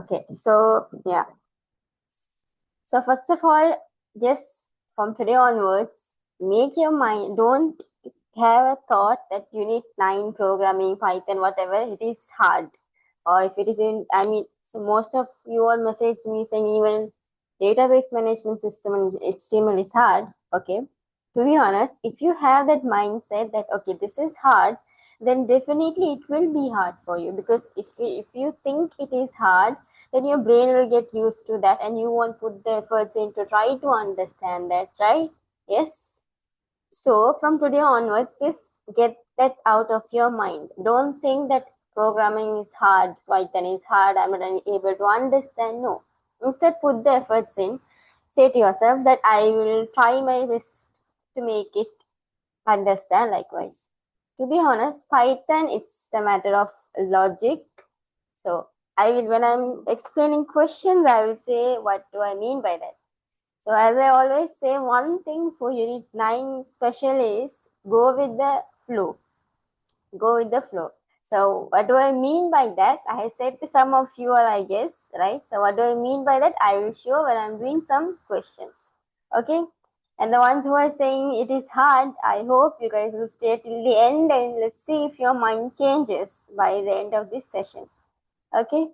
Okay, so yeah. So first of all, just from today onwards, make your mind, don't have a thought that unit 9 programming, Python, whatever, it is hard. Or if it is in, I mean, so most of you all message me saying even database management system and HTML is hard. Okay. To be honest, if you have that mindset that, okay, this is hard, then definitely it will be hard for you, because if you think it is hard, then your brain will get used to that and you won't put the efforts in to try to understand that, right? Yes. So from today onwards, just get that out of your mind. Don't think that programming is hard, Python is hard, I'm not able to understand. No. Instead, put the efforts in. Say to yourself that I will try my best to make it understand likewise. To be honest, Python, it's a matter of logic. So I will, when I'm explaining questions, I will say what do I mean by that. So as I always say, one thing for unit 9 special is go with the flow. Go with the flow. So what do I mean by that? I said to some of you all, I guess, right? So what do I mean by that? I will show when I'm doing some questions. Okay? And the ones who are saying it is hard, I hope you guys will stay till the end and let's see if your mind changes by the end of this session. Okay?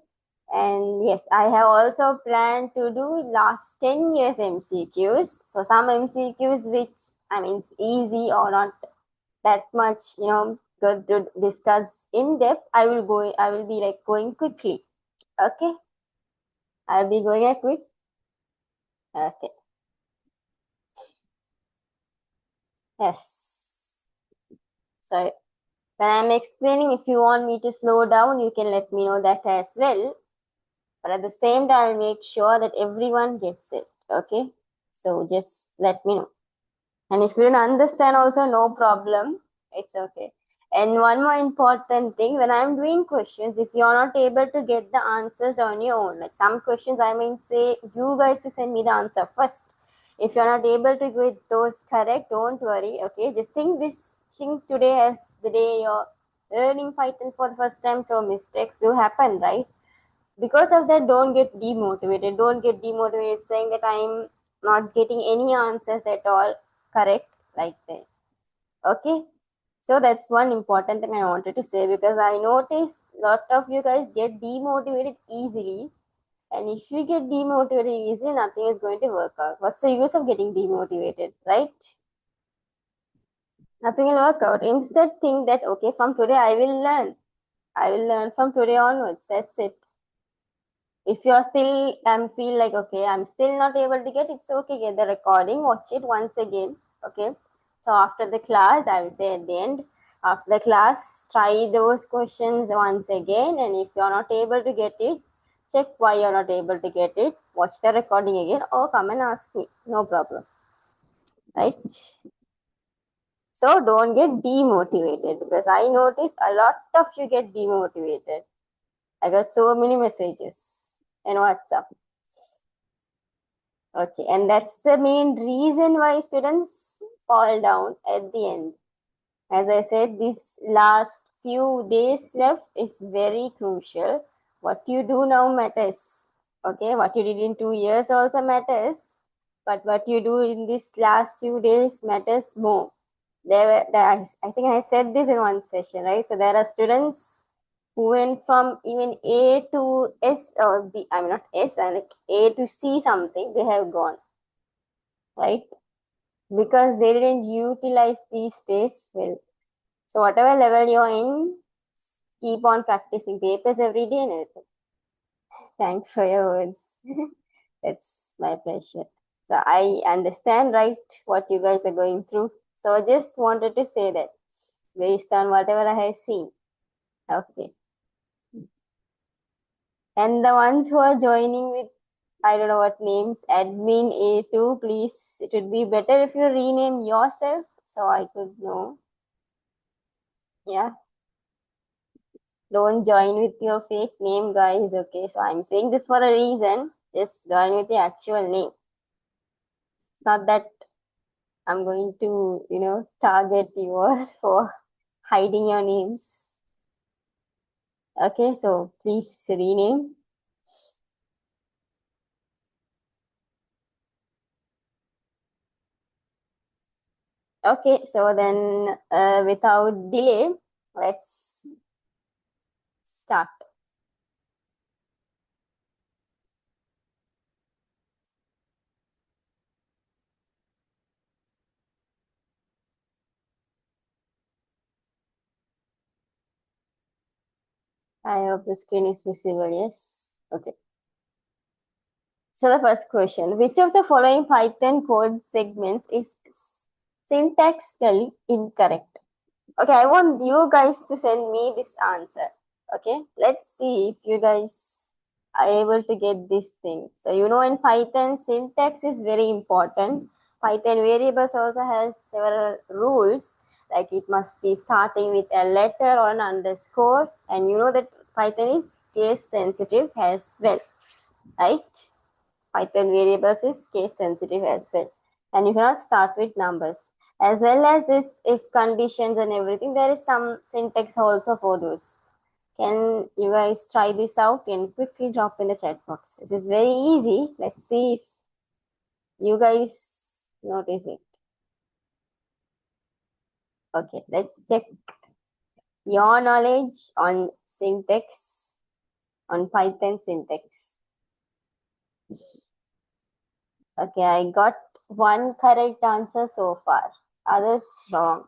And yes, I have also planned to do last 10 years MCQs. So some MCQs which, I mean, it's easy or not that much, good to discuss in depth. I will be like going quickly. Okay. I'll be going a quick. Okay. Yes. So when I'm explaining, if you want me to slow down, you can let me know that as well. But at the same time, I'll make sure that everyone gets it. Okay. So just let me know. And if you don't understand also, no problem. It's okay. And one more important thing, when I'm doing questions, if you're not able to get the answers on your own, like some questions I mean say you guys to send me the answer first. If you're not able to get those correct, don't worry. Okay, just think today as the day you're learning Python for the first time, so mistakes do happen, right? Because of that, don't get demotivated. Don't get demotivated saying that I'm not getting any answers at all correct, like that. Okay, so that's one important thing I wanted to say, because I notice a lot of you guys get demotivated easily, and if you get demotivated easily, nothing is going to work out. What's the use of getting demotivated, right? Nothing will work out. Instead, think that okay, from today I will learn from today onwards. That's it. If you're still feel like okay, I'm still not able to get, it's okay, get the recording, watch it once again. Okay, so after the class, I will say at the end, after the class, try those questions once again, and if you're not able to get it, check why you're not able to get it, watch the recording again, or come and ask me, no problem, right? So don't get demotivated, because I notice a lot of you get demotivated. I got so many messages in WhatsApp. Okay, and that's the main reason why students fall down at the end. As I said, this last few days left is very crucial. What you do now matters. Okay, what you did in 2 years also matters, but what you do in this last few days matters more. I think I said this in one session, right? So there are students who went from even A to S or B, I mean not S, I like A to C something, they have gone, right? Because they didn't utilize these days well. So whatever level you're in, keep on practicing papers every day and everything. Thanks for your words. It's my pleasure. So I understand, right, what you guys are going through. So I just wanted to say that based on whatever I have seen. Okay. And the ones who are joining with, I don't know what names, admin A2, please, it would be better if you rename yourself so I could know. Yeah. Don't join with your fake name, guys. Okay, so I'm saying this for a reason. Just join with the actual name. It's not that I'm going to, target you or for hiding your names. Okay, so please rename. Okay, so then without delay, let's start. I hope the screen is visible. Yes. Okay. So the first question, which of the following Python code segments is syntactically incorrect? Okay, I want you guys to send me this answer. Okay, let's see if you guys are able to get this thing. So you know in Python, syntax is very important. Python variables also has several rules, like it must be starting with a letter or an underscore, and you know that Python is case sensitive as well, right? Python variables is case sensitive as well. And you cannot start with numbers. As well as this if conditions and everything, there is some syntax also for those. Can you guys try this out and quickly drop in the chat box? This is very easy. Let's see if you guys notice it. Okay, let's check your knowledge on syntax, on Python syntax. Okay, I got one correct answer so far. Others wrong.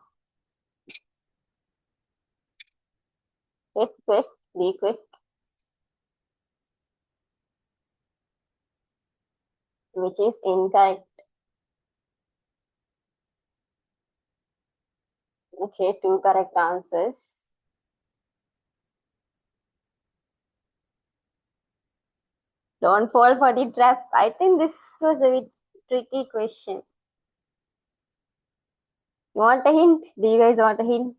Quick, be quick, which is incorrect. Okay, two correct answers. Don't fall for the trap. I think this was a bit tricky question. You want a hint? Do you guys want a hint?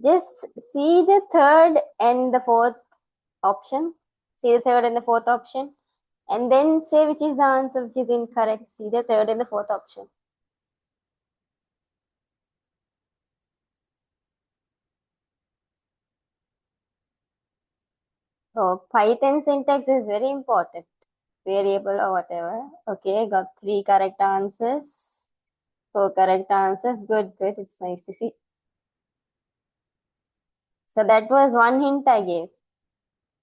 Just see the third and the fourth option. See the third and the fourth option. And then say which is the answer which is incorrect. See the third and the fourth option. So Python syntax is very important. Variable or whatever. Okay, got three correct answers. Four correct answers. Good, good. It's nice to see. So that was one hint I gave.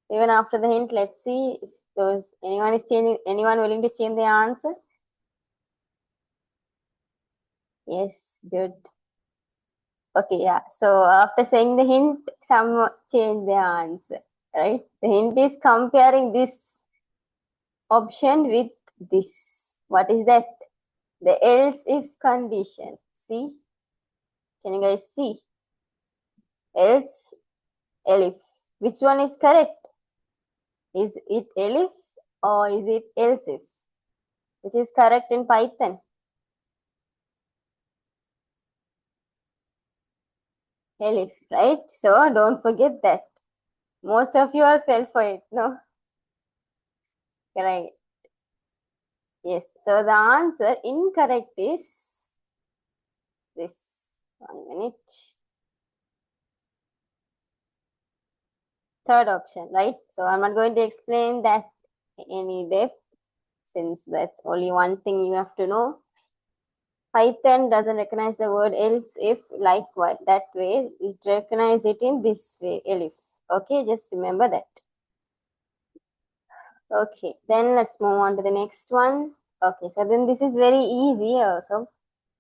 Even after the hint, let's see if anyone willing to change the answer. Yes, good. Okay, yeah. So after saying the hint, some change the answer, right? The hint is comparing this option with this. What is that? The else if condition. See? Can you guys see? Else, elif. Which one is correct? Is it elif or is it else if? Which is correct in Python? Elif, right? So don't forget that. Most of you all fell for it, no? Correct. Yes. So the answer incorrect is this. 1 minute. Third option, right? So I'm not going to explain that any depth since that's only one thing you have to know. Python doesn't recognize the word else if likewise that way. It recognizes it in this way, elif. Okay, just remember that. Okay, then let's move on to the next one. Okay, so then this is very easy also.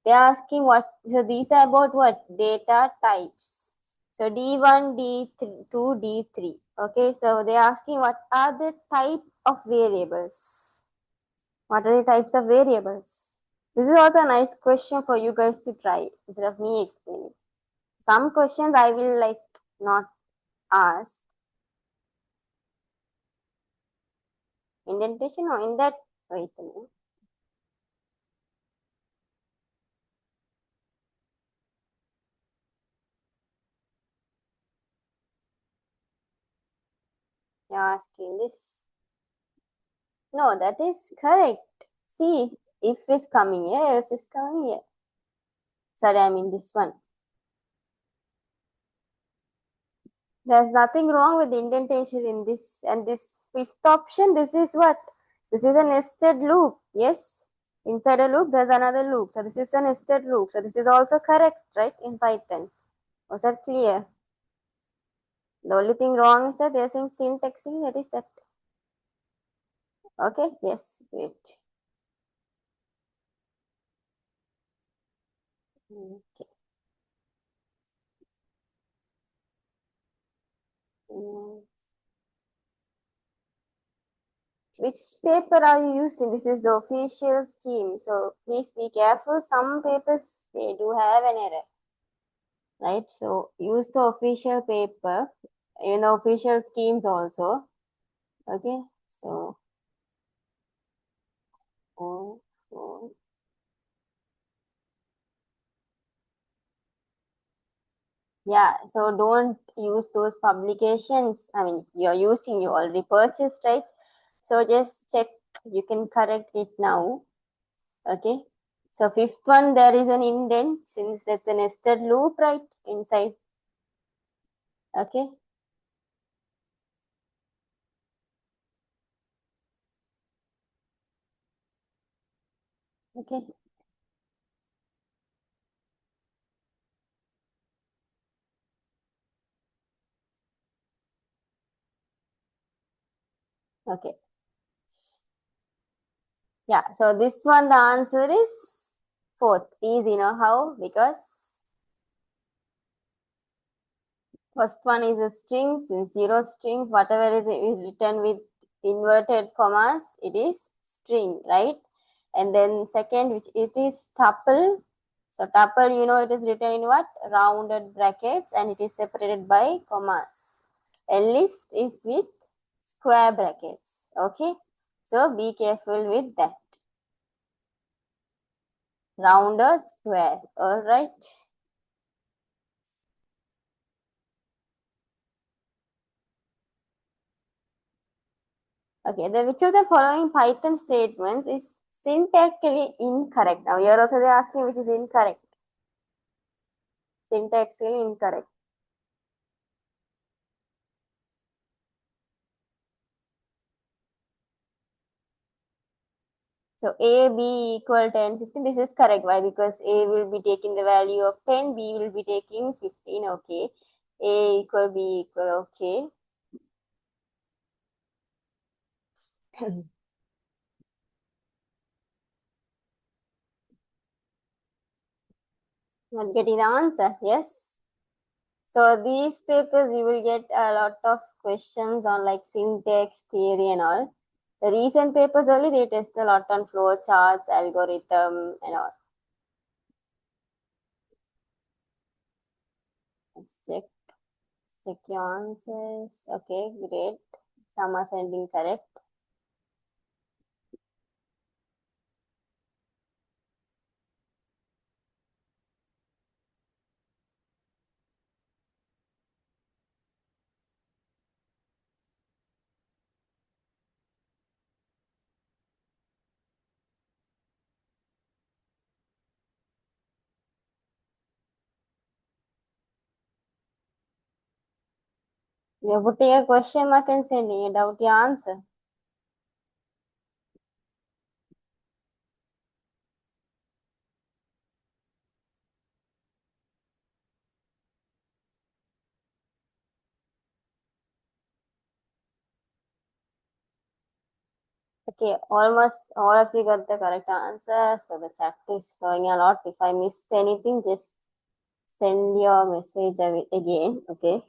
They're asking what, so these are about what? Data types. So D1, D2, D3. Okay, so they're asking what are the type of variables? What are the types of variables? This is also a nice question for you guys to try instead of me explaining. Some questions I will like not ask. Indentation or in that, wait a minute. You're asking this. No, that is correct. See, if is coming here, else is coming here. Sorry, I mean this one. There's nothing wrong with the indentation in this. And this fifth option, this is what? This is a nested loop. Yes. Inside a loop, there's another loop. So this is a nested loop. So this is also correct, right, in Python. Was that clear? The only thing wrong is that they're saying syntaxing, that is that. Okay, yes, great. Okay. Mm. Which paper are you using? This is the official scheme. So please be careful. Some papers, they do have an error, right? So use the official paper in the official schemes also. Okay, so oh, so yeah, so don't use those publications. I mean, you're using, you already purchased, right? So just check, you can correct it now. Okay. So fifth one, there is an indent since that's a nested loop, right? Inside. Okay. Okay. Okay. Yeah. So this one, the answer is fourth. Easy, you know how? Because first one is a string, since zero strings, whatever is written with inverted commas, it is string, right? And then second, which it is tuple. So tuple, you know, it is written in what? Rounded brackets, and it is separated by commas. A list is with square brackets. Okay. So be careful with that. Round or square. All right. Okay, which of the following Python statements is syntactically incorrect? Now, here also they're asking which is incorrect. Syntactically incorrect. So, A, B equal 10, 15. This is correct. Why? Because A will be taking the value of 10, B will be taking 15. Okay. A equal B equal. Okay. Not getting the answer. Yes. So these papers you will get a lot of questions on like syntax, theory and all. The recent papers only they test a lot on flow charts, algorithm and all. Let's check your answers. Okay, great. Some are sending correct. We are putting a question mark and sending a doubt your answer. Okay, almost all of you got the correct answer. So the chat is showing a lot. If I missed anything, just send your message again. Okay.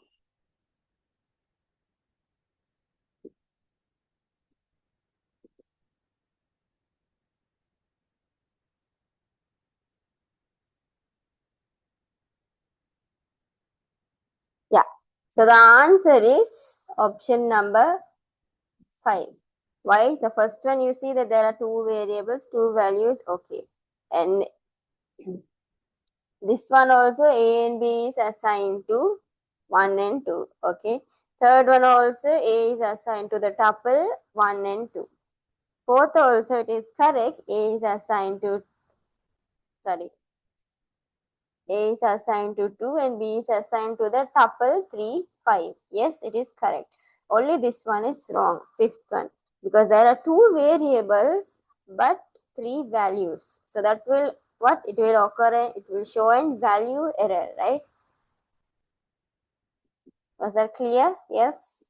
Yeah. So the answer is option number 5. Why? The first one you see that there are two variables, two values. Okay. And this one also A and B is assigned to 1 and 2. Okay. Third one also A is assigned to the tuple 1 and 2. Fourth also it is correct. A is assigned to, sorry, A is assigned to 2 and B is assigned to the tuple 3, 5. Yes, it is correct. Only this one is wrong, fifth one. Because there are two variables, but three values. So that will what? It will occur, it will show in value error, right? Was that clear? Yes?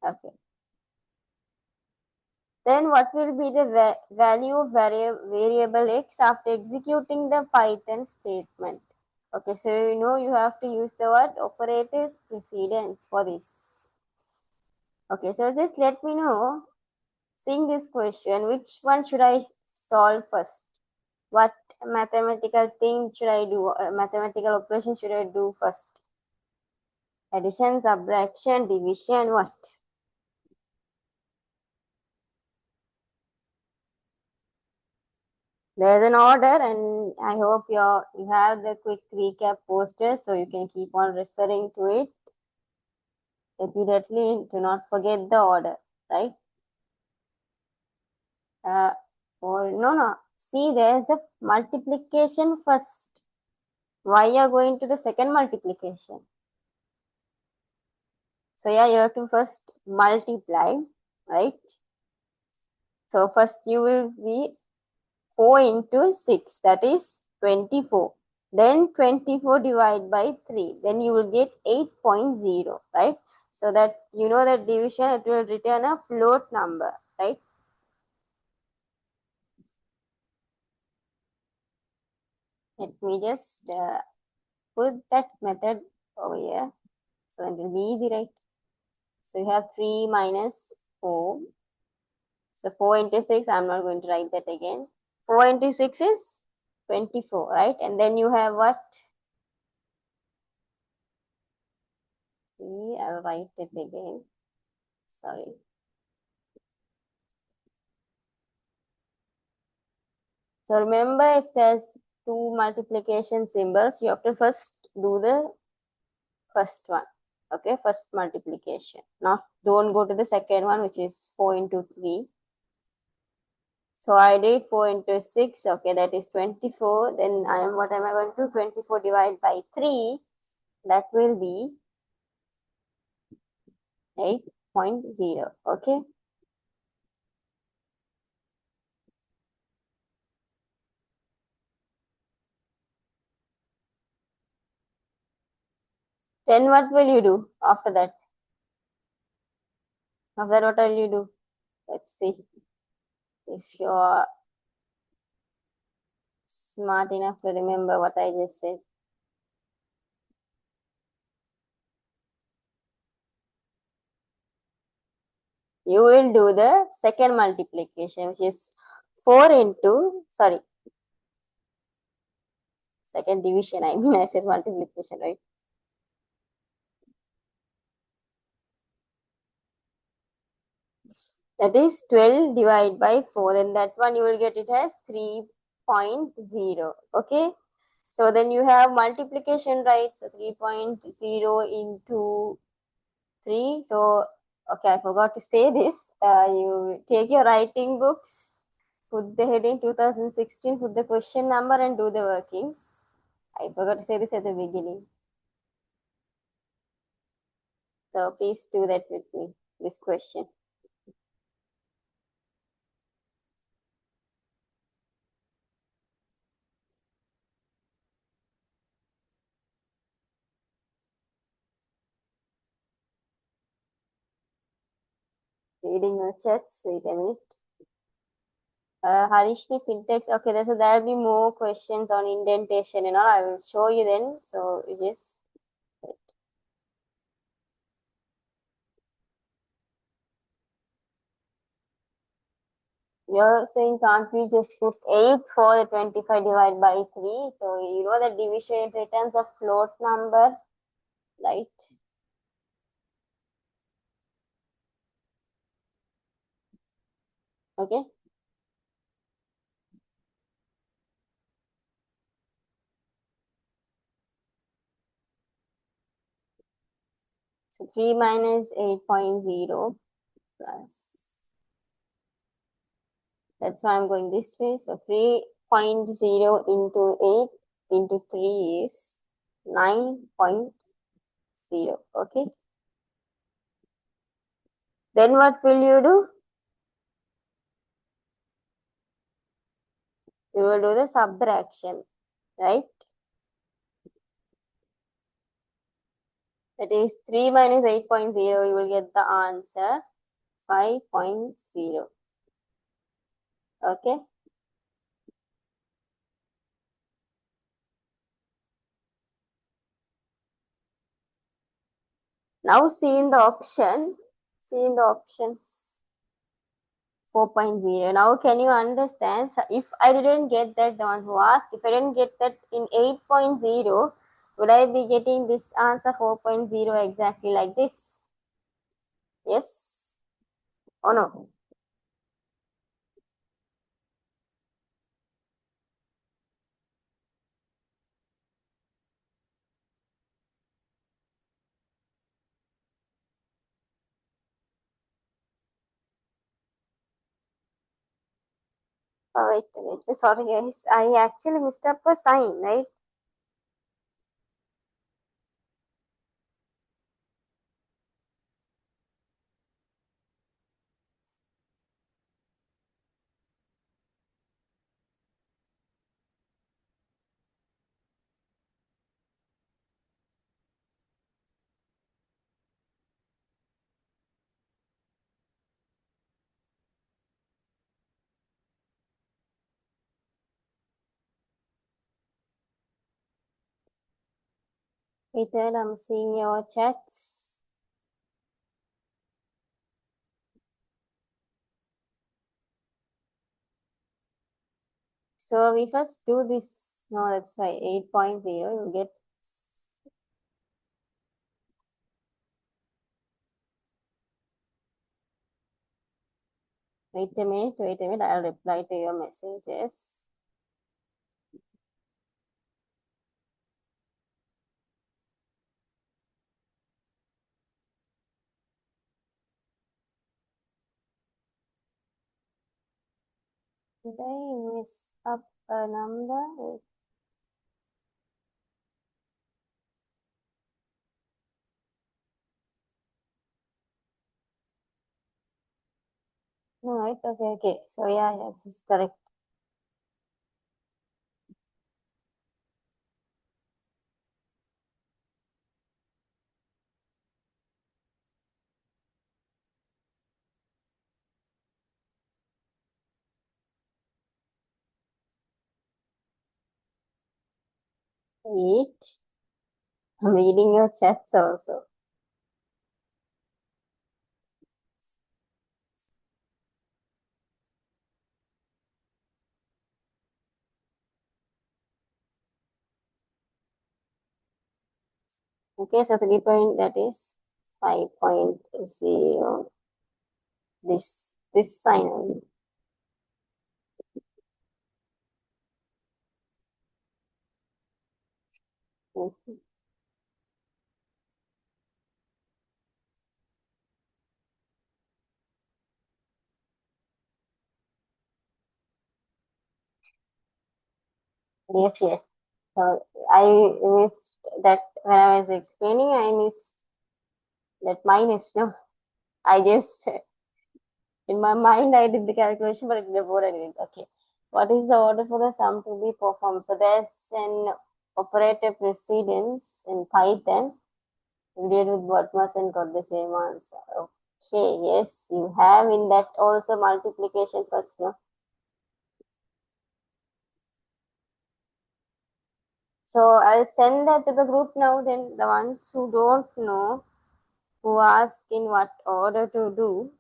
Okay. Then what will be the value of variable x after executing the Python statement? Okay, so you know you have to use the word operators precedence for this. Okay, so just let me know, seeing this question, which one should I solve first? What mathematical thing should I do? Mathematical operation should I do first? Addition, subtraction, division, what? There's an order, and I hope you have the quick recap posters so you can keep on referring to it repeatedly to not forget the order, right? Or no. See, there's a multiplication first. Why you are going to the second multiplication? So yeah, you have to first multiply, right? So first you will be 4 into 6, that is 24. Then 24 divided by 3, then you will get 8.0, right? So that you know that division, it will return a float number, right? Let me just put that method over here. So it will be easy, right? So you have 3 minus 4. So 4 into 6, I'm not going to write that again. 4 into 6 is 24, right? And then you have what? 3, I'll write it again. Sorry. So remember, if there's two multiplication symbols, you have to first do the first one. Okay, first multiplication. Now don't go to the second one, which is 4 into 3. So I did 4 into 6. Okay, that is 24. Then what am I going to do? 24 divided by 3. That will be 8.0. Okay. Then what will you do after that? After that, what will you do? Let's see if you're smart enough to remember what I just said. You will do the second multiplication, which is 4 into, sorry, second division. I mean, I said multiplication, right? That is 12 divided by 4. Then that one you will get it as 3.0. Okay. So then you have multiplication, right? So 3.0 into 3. So, okay, I forgot to say this. You take your writing books, put the heading 2016, put the question number and do the workings. I forgot to say this at the beginning. So please do that with me, this question. Reading your chats, wait a minute. Harishni syntax, okay, so there will be more questions on indentation and all. I will show you then. So you just wait. You're saying can't we just put 8 for the 25 divided by 3? So you know that division returns a float number, right? Okay. So 3 minus 8.0 plus. That's why I'm going this way. So 3.0 into 8 into 3 is 9.0. Okay. Then what will you do? You will do the subtraction, right? That is 3 minus 8.0. You will get the answer 5.0. Okay. Now see in the options 4.0. Now can you understand? So if I didn't get that, the one who asked, if I didn't get that in 8.0, would I be getting this answer 4.0 exactly like this? Yes or no? Oh, wait. Sorry guys, I actually missed up a sign, right? Wait, I'm seeing your chats. So we first do this. No, that's why 8.0. You get. Wait a minute. I'll reply to your messages. Did I miss up a number? Wait. No, right? Okay. So yeah, this is correct. Wait. I'm reading your chats also. Okay, so 3 point, that is 5.0. This sign only. Okay. Yes. So I missed that when I was explaining. I missed that minus. No, I just in my mind I did the calculation, but in the board I didn't. Okay, what is the order for the sum to be performed? So there's an operator precedence in Python. We did with Botmas and got the same answer. Okay, yes, you have in that also multiplication first, no? So I'll send that to the group now. Then the ones who don't know, who ask in what order to do,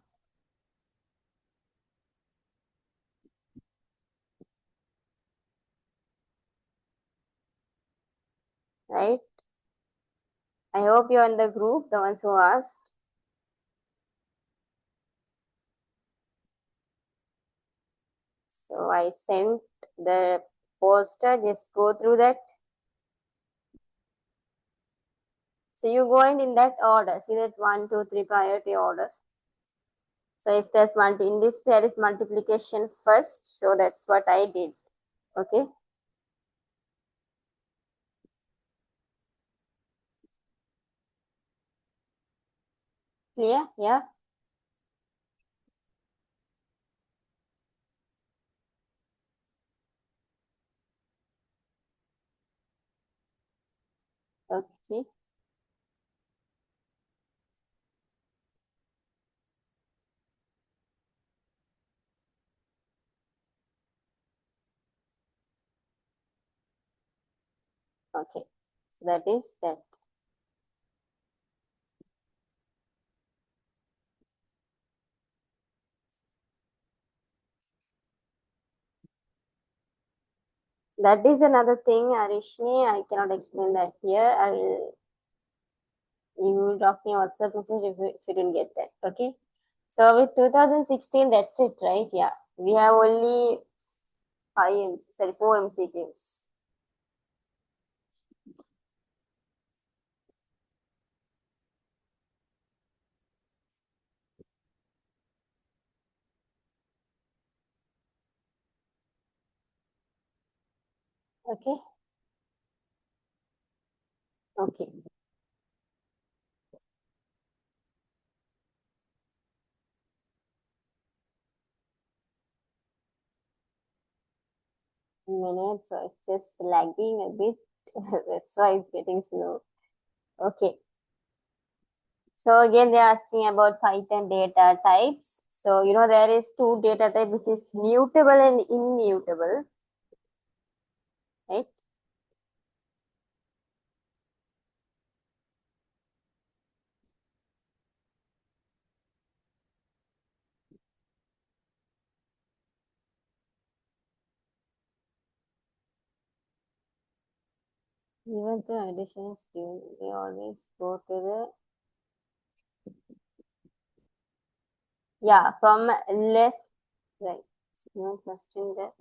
right? I hope you're in the group, the ones who asked. So I sent the poster, just go through that. So you go in that order. See that 1, 2, 3 priority order. So if there's in this there is multiplication first. So that's what I did. Okay. Clear? Yeah. Okay. Okay. So that is that. That is another thing, Arishni. I cannot explain that here. I will. You will drop me a WhatsApp message if you didn't get that. Okay. So with 2016, that's it, right? Yeah. We have only four MCQs. Okay. Okay. Minutes, so it's just lagging a bit. That's why it's getting slow. Okay. So again, they're asking about Python data types. So there is two data type which is mutable and immutable, right? Even the addition is given, we always go to the from left, right. No question there.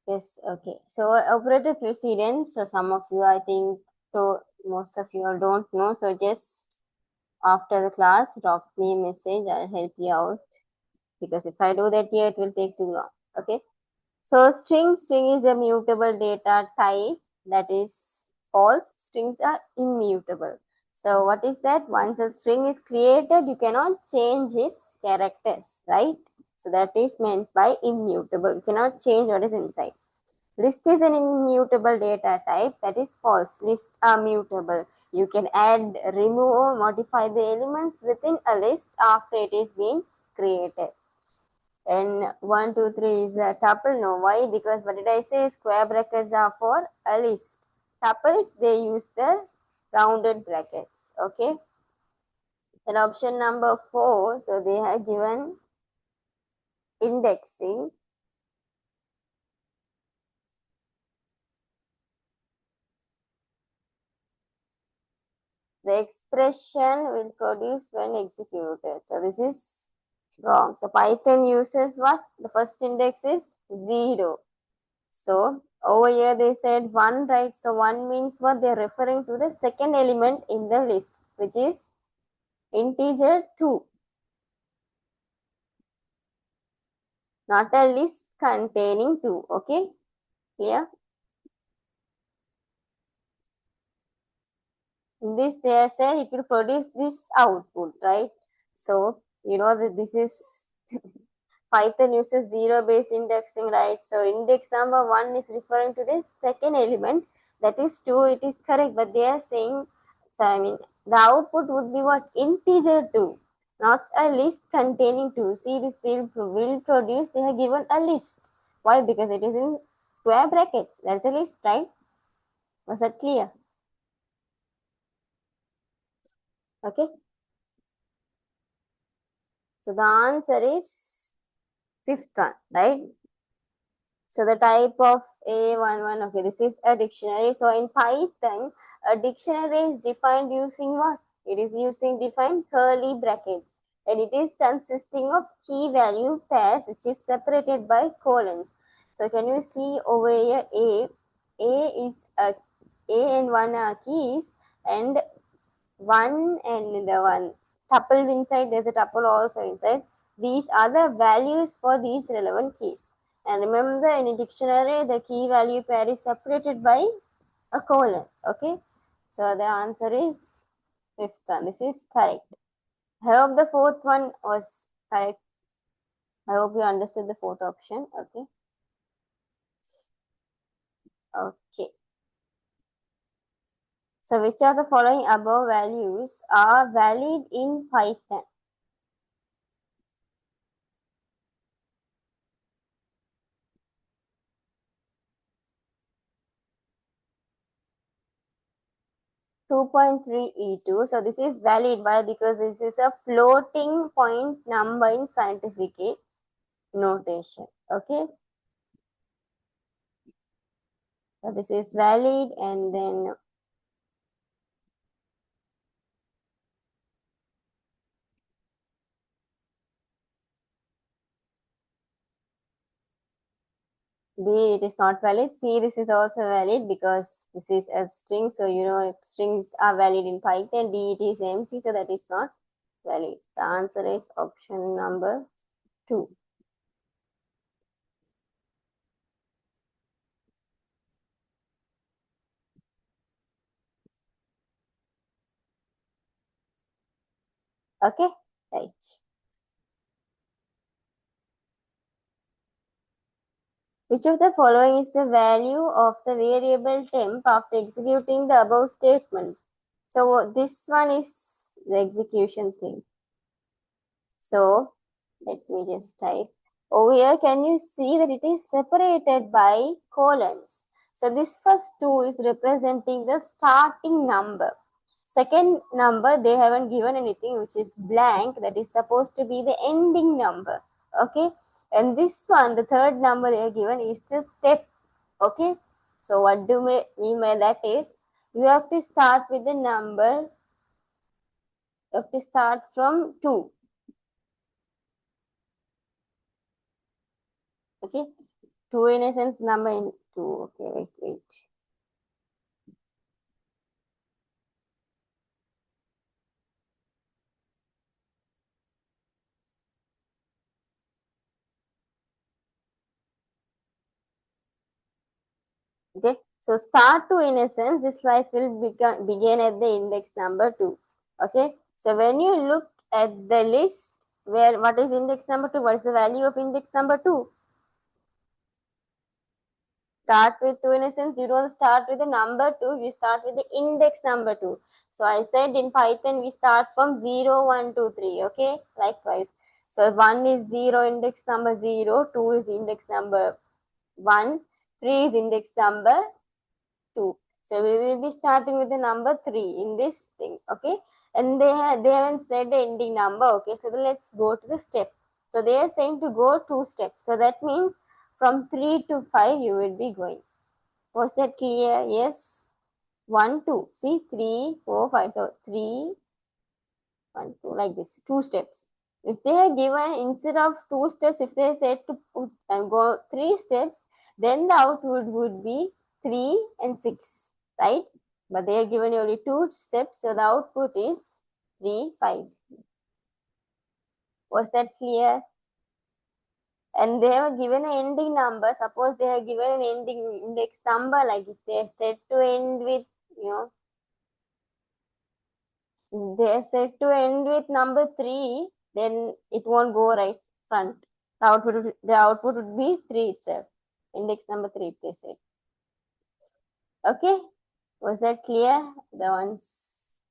Yes, okay. So operator precedence. So some of you, I think, so most of you all don't know. So just after the class, drop me a message. I'll help you out because if I do that here, it will take too long. Okay. So string is a mutable data type, that is false. Strings are immutable. So what is that? Once a string is created, you cannot change its characters, right? So that is meant by immutable. You cannot change what is inside. List is an immutable data type, that is false. Lists are mutable. You can add, remove, or modify the elements within a list after it is being created. And 1, 2, 3 is a tuple. No, why? Because what did I say? Square brackets are for a list. Tuples, they use the rounded brackets. Okay. Then option number 4. So they have given indexing. The expression will produce when executed. So this is wrong. So Python uses what? The first index is 0. So over here they said 1, right? So 1 means what? They're referring to the second element in the list, which is integer 2. Not a list containing 2. Okay? Clear? In this they say it will produce this output, right? So you know that this is Python uses zero-based indexing, right? So index number 1 is referring to the second element, that is 2. It is correct, but they are saying, so I mean, the output would be what? Integer 2, not a list containing 2. See, this will produce, they have given a list. Why? Because it is in square brackets. That's a list, right? Was that clear? Okay. So the answer is fifth one, right? So the type of A11, okay, this is a dictionary. So in Python, a dictionary is defined using what? It is using defined curly brackets. And it is consisting of key value pairs which is separated by colons. So can you see over here A? A is A and 1 are keys and 1 and the 1 tuple inside, there's a tuple also inside. These are the values for these relevant keys. And remember, in a dictionary, the key value pair is separated by a colon. Okay, so the answer is fifth one. This is correct. I hope the fourth one was correct. I hope you understood the fourth option. Okay. Okay. So which of the following above values are valid in Python? 2.3 E2. So this is valid. Why? Because this is a floating point number in scientific notation. Okay. So this is valid, and then B, it is not valid. C, this is also valid because this is a string. So you know strings are valid in Python. D, it is empty, so that is not valid. The answer is option number 2. Okay, right. Which of the following is the value of the variable temp after executing the above statement? So this one is the execution thing. So let me just type. Over here, can you see that it is separated by colons? So this first 2 is representing the starting number. Second number, they haven't given anything, which is blank. That is supposed to be the ending number. Okay. And this one, the third number they are given is the step. Okay. So what do we mean by that is, you have to start with the number. You have to start from 2. Okay. 2 in a sense, number in 2. Okay, wait. Okay, so start to in a sense, this slice will begin at the index number 2. Okay, so when you look at the list, where what is index number 2, what is the value of index number 2? Start with 2 in a sense, you don't start with the number 2, you start with the index number 2. So I said in Python, we start from 0, 1, 2, 3. Okay, likewise. So 1 is 0, index number 0, 2 is index number 1, 3 is index number 2. So we will be starting with the number 3 in this thing. Okay, and they haven't said the ending number. Okay, so let's go to the step. So they are saying to go 2 steps. So that means from 3 to 5 you will be going. Was that clear? Yes. 1, 2. See, 3, 4, 5. So 3, 1, 2, like this. 2 steps. If they are given instead of 2 steps, if they said to put and go 3 steps, then the output would be 3 and 6, right? But they are given only 2 steps, so the output is 3, 5. Was that clear? And they have given an ending number. Suppose they have given an ending index number, like if they are said to end with, you know, if they are said to end with number 3, then it won't go right front. The output would be 3 itself. Index number 3, if they said. Okay? Was that clear? The ones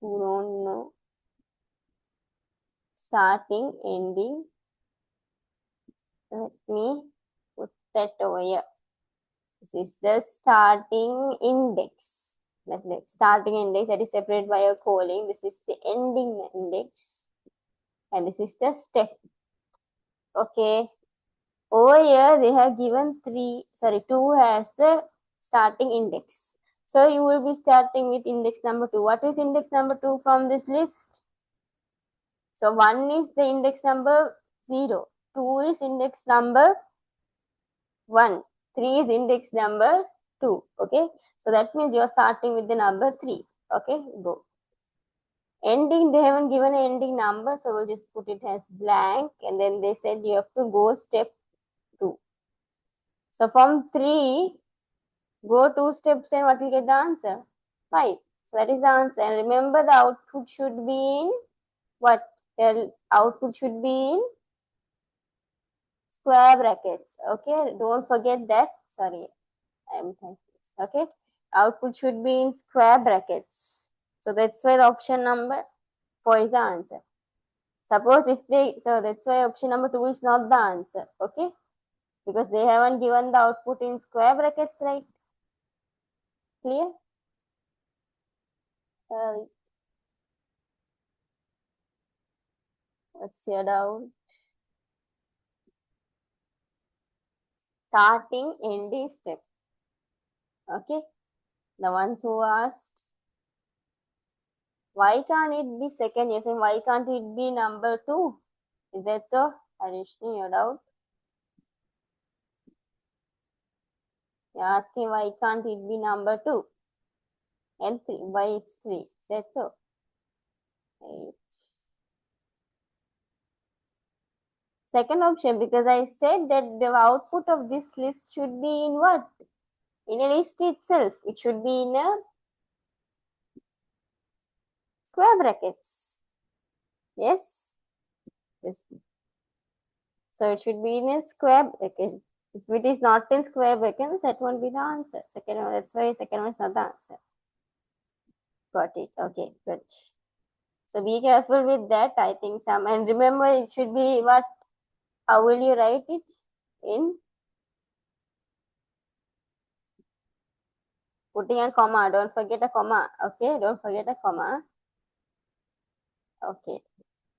who don't know. Starting, ending. Let me put that over here. This is the starting index. Starting index that is separated by a colon. This is the ending index. And this is the step. Okay. Over here, they have given 2 as the starting index. So you will be starting with index number 2. What is index number 2 from this list? So 1 is the index number 0. 2 is index number 1. 3 is index number 2. Okay. So that means you are starting with the number 3. Okay. Go. Ending, they haven't given an ending number, so we'll just put it as blank, and then they said you have to go step 2. So from 3, go 2 steps and what will get the answer? 5. So that is the answer. And remember, the output should be in what? The output should be in square brackets. Okay, don't forget that. Sorry, I'm confused. Okay, output should be in square brackets. So that's why the option number 4 is the answer. Suppose if they, so that's why option number 2 is not the answer. Okay, because they haven't given the output in square brackets, right? Clear? Uh, let's share down. Starting ending step. Okay, the ones who asked, why can't it be second? You're saying, why can't it be number 2? Is that so? Arishni, your doubt? You're asking, why can't it be number 2? And 3, why it's 3? Is that so? Right. Second option, because I said that the output of this list should be in what? In a list itself. It should be in a square brackets. Yes? Yes. So it should be in a square bracket. If it is not in square brackets, that won't be the answer. Second one, that's why second one is not the answer. Got it. Okay, good. So be careful with that. I think some, and remember it should be what? How will you write it? In putting a comma. Don't forget a comma. Okay, don't forget a comma. Okay.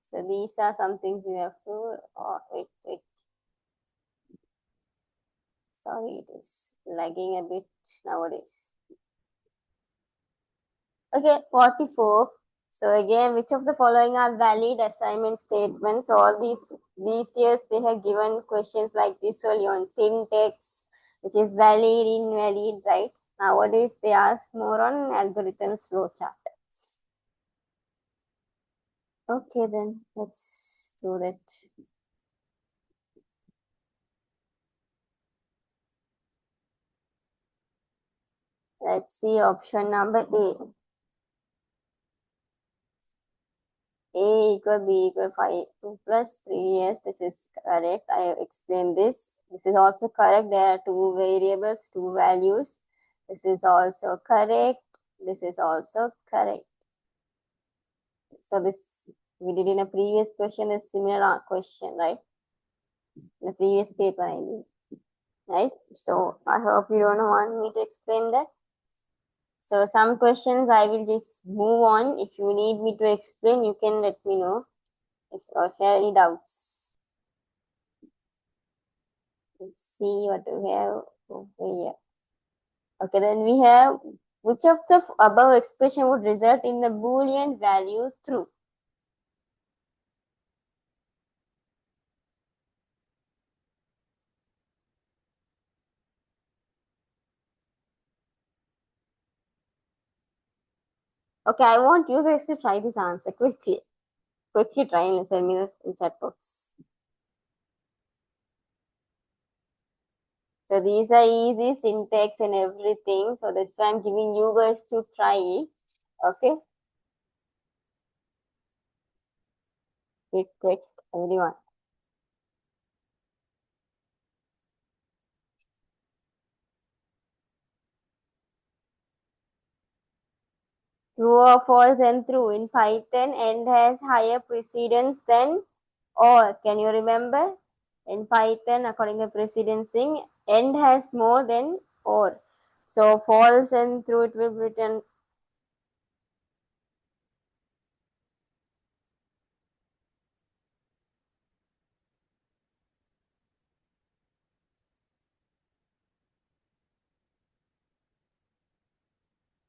So these are some things you have to. Oh, wait. Sorry, it is lagging a bit nowadays. Okay, 44. So again, which of the following are valid assignment statements? All these years they have given questions like this only on syntax, which is valid, invalid, right? Nowadays they ask more on algorithms flowchart. Okay, then let's do that. Let's see option number A. A equal B equal 5, 2 plus 3. Yes, this is correct. I explained this. This is also correct. There are two variables, two values. This is also correct. This is also correct. So this we did in a previous question, a similar question, right? In the previous paper, I mean. Right? So I hope you don't want me to explain that. So some questions I will just move on. If you need me to explain, you can let me know if you have any doubts. Let's see what we have over here. Okay, then we have, which of the above expression would result in the Boolean value true? Okay, I want you guys to try this answer quickly. Quickly try and send me the chat box. So these are easy syntax and everything. So that's why I'm giving you guys to try it. Okay. Quick, everyone. True or false and true. In Python, and has higher precedence than or. Can you remember? In Python, according to precedence thing, and has more than or. So false and true it will be written.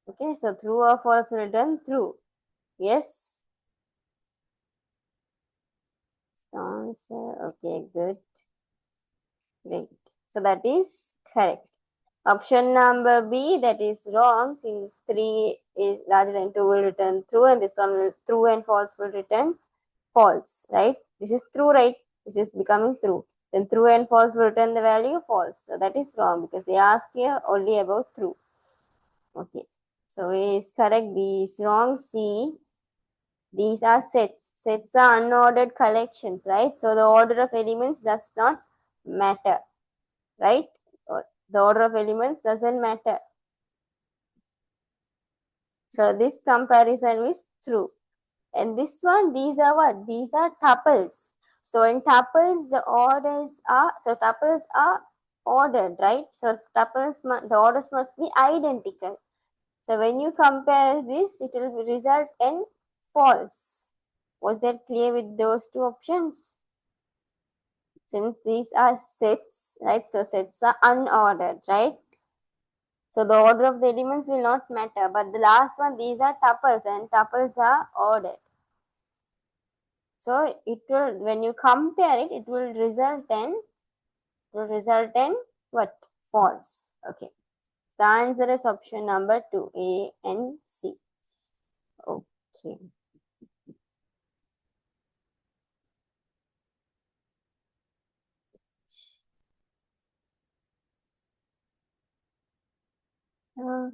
Okay, so true or false written true. Yes. Answer. Okay, good. Great. So that is correct. Option number B, that is wrong, since 3 is larger than 2 will return true, and this one will, true and false will return false, right? This is true, right? This is becoming true. Then true and false will return the value false. So that is wrong because they asked here only about true. Okay. So A is correct, B is wrong, C. These are sets. Sets are unordered collections, right? So the order of elements does not matter, right? The order of elements doesn't matter. So this comparison is true. And this one, these are what? These are tuples. So in tuples, the tuples are ordered, right? So the orders must be identical. So when you compare this, it will result in false. Was that clear with those two options? Since these are sets, right? So sets are unordered, right? So the order of the elements will not matter. But the last one, these are tuples, and tuples are ordered. So it will, when you compare it, it will result in what? False. Okay. The answer is option number 2, A and C. Okay. Uh,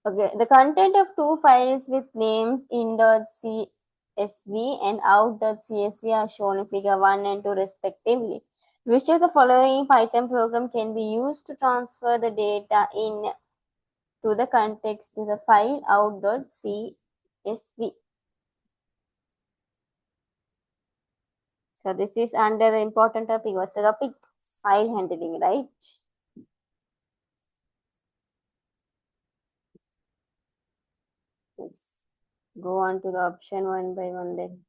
okay. The content of two files with names in.csv and out.csv are shown in figure 1 and 2 respectively. Which of the following Python program can be used to transfer the data in to the context to the file out.csv? So this is under the important topic. What's the topic? File handling, right? Let's go on to the option one by one then.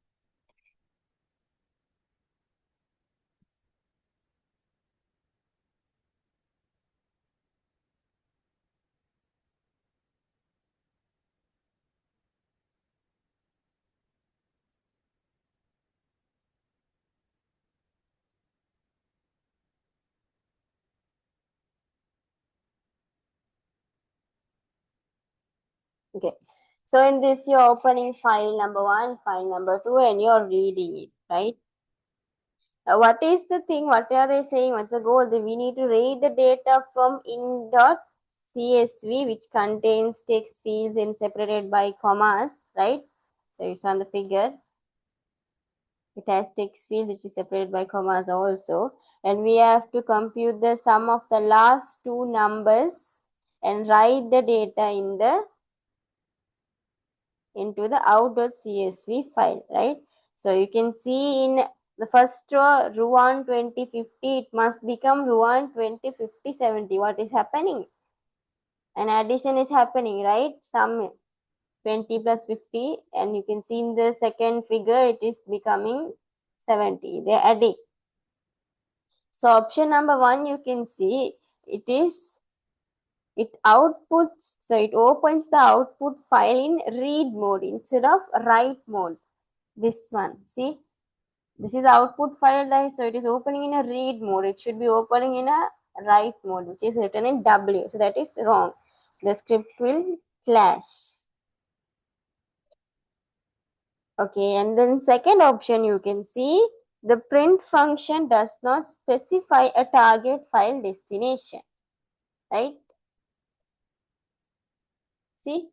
Okay. So in this, you're opening file number 1, file number 2, and you're reading it, right? What is the thing? What are they saying? What's the goal? We need to read the data from in.csv, which contains text fields and separated by commas, right? So it's on the figure. It has text fields which is separated by commas also. And we have to compute the sum of the last two numbers and write the data into the out.csv file, right? So you can see in the first row, Ruan 2050, it must become Ruan 2050 70. What is happening? An addition is happening, right? Some 20 plus 50, and you can see in the second figure, it is becoming 70. They are adding. So option number 1, you can see it outputs, so it opens the output file in read mode instead of write mode. This one, see, this is the output file, right? So it is opening in a read mode. It should be opening in a write mode, which is written in W. So that is wrong. The script will clash. Okay, and then second option, you can see the print function does not specify a target file destination, right? See,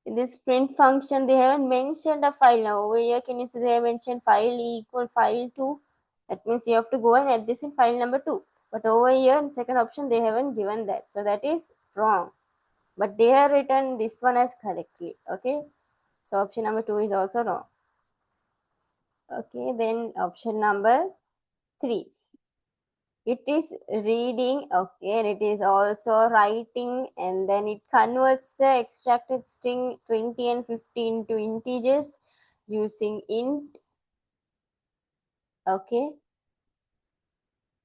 in this print function, they haven't mentioned a file. Now over here, can you see they have mentioned file equal file 2? That means you have to go and add this in file number 2. But over here in second option, they haven't given that. So that is wrong. But they have written this one as correctly. Okay. So option number 2 is also wrong. Okay. Then option number 3. It is reading, okay, and it is also writing, and then it converts the extracted string 20 and 50 into integers using int. Okay,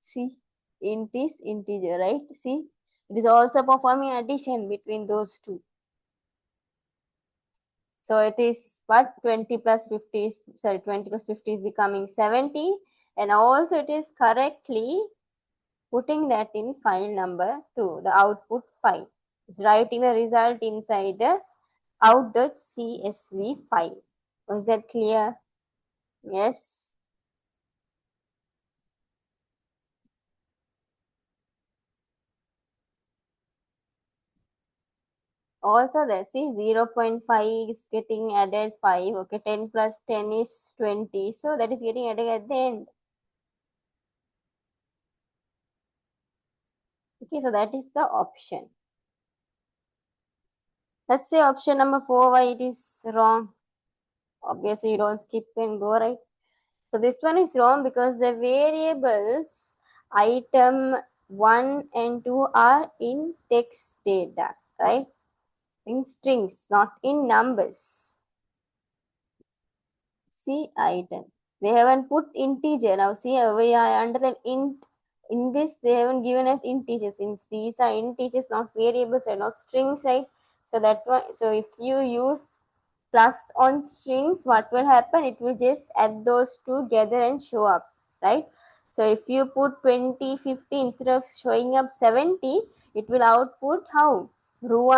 see, int is integer, right? See, it is also performing addition between those two. So it is but 20 plus 50 is, sorry, 20 plus 50 is becoming 70, and also it is correctly putting that in file number 2, the output file. It's writing the result inside the out.csv file. Was that clear? Yes. Also there, see 0.5 is getting added 5. Okay, 10 plus 10 is 20. So that is getting added at the end. Okay, so that is the option. Let's say option number 4, why it is wrong. Obviously, you don't skip and go, right? So this one is wrong because the variables item 1 and 2 are in text data, right? In strings, not in numbers. See item. They haven't put integer. Now see we are under an int. In this they haven't given us integers since these are integers, not variables, and not strings, right? So that one. So if you use plus on strings, what will happen? It will just add those two together and show up, right? So if you put 20, 50 instead of showing up 70, it will output how? Row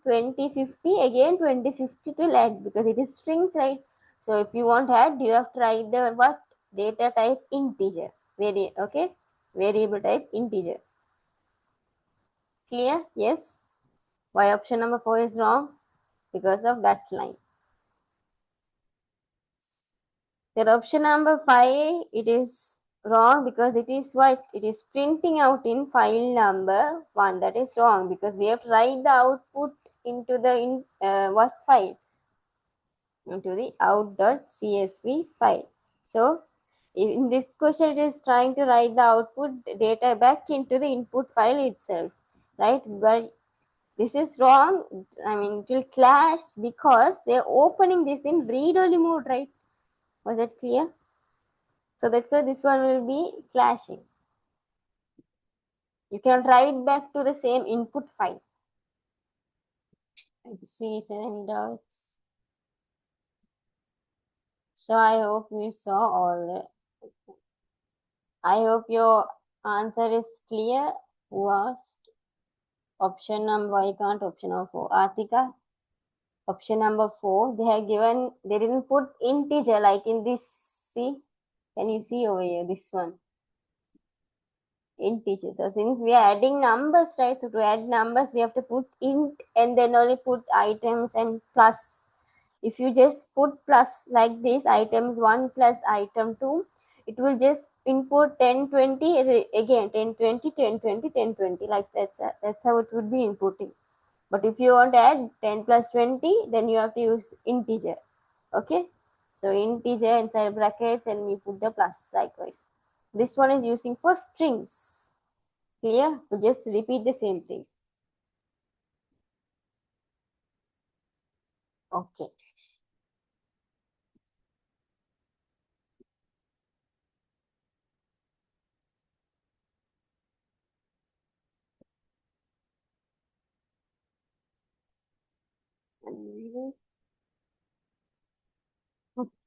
20, 50, again 20, 50 to add because it is strings, right? So if you want add, you have to write the what? Data type integer. Okay? Variable type integer. Clear? Yes? Why option number 4 is wrong? Because of that line. Then option number 5, it is wrong because it is what? It is printing out in file number 1. That is wrong because we have to write the output into the what file? Into the out.csv file. So in this question, it is trying to write the output data back into the input file itself, right? But this is wrong. I mean, it will clash because they are opening this in read-only mode, right? Was that clear? So that's why this one will be clashing. You can write back to the same input file. I see, is there any doubts? So I hope you saw all. I hope your answer is clear. Who asked? Option number, I can't option number 4. Artika? Option number 4, they have given, they didn't put integer like in this. See? Can you see over here, this one? Integer. So since we are adding numbers, right? So to add numbers, we have to put int and then only put items and plus. If you just put plus like this, items 1 plus item 2, it will just input 10, 20, again 10, 20, 10, 20, 10, 20. Like that's how it would be inputting. But if you want to add 10 plus 20, then you have to use integer. Okay? So integer inside brackets and you put the plus likewise. This one is using for strings. Clear? We just repeat the same thing. Okay.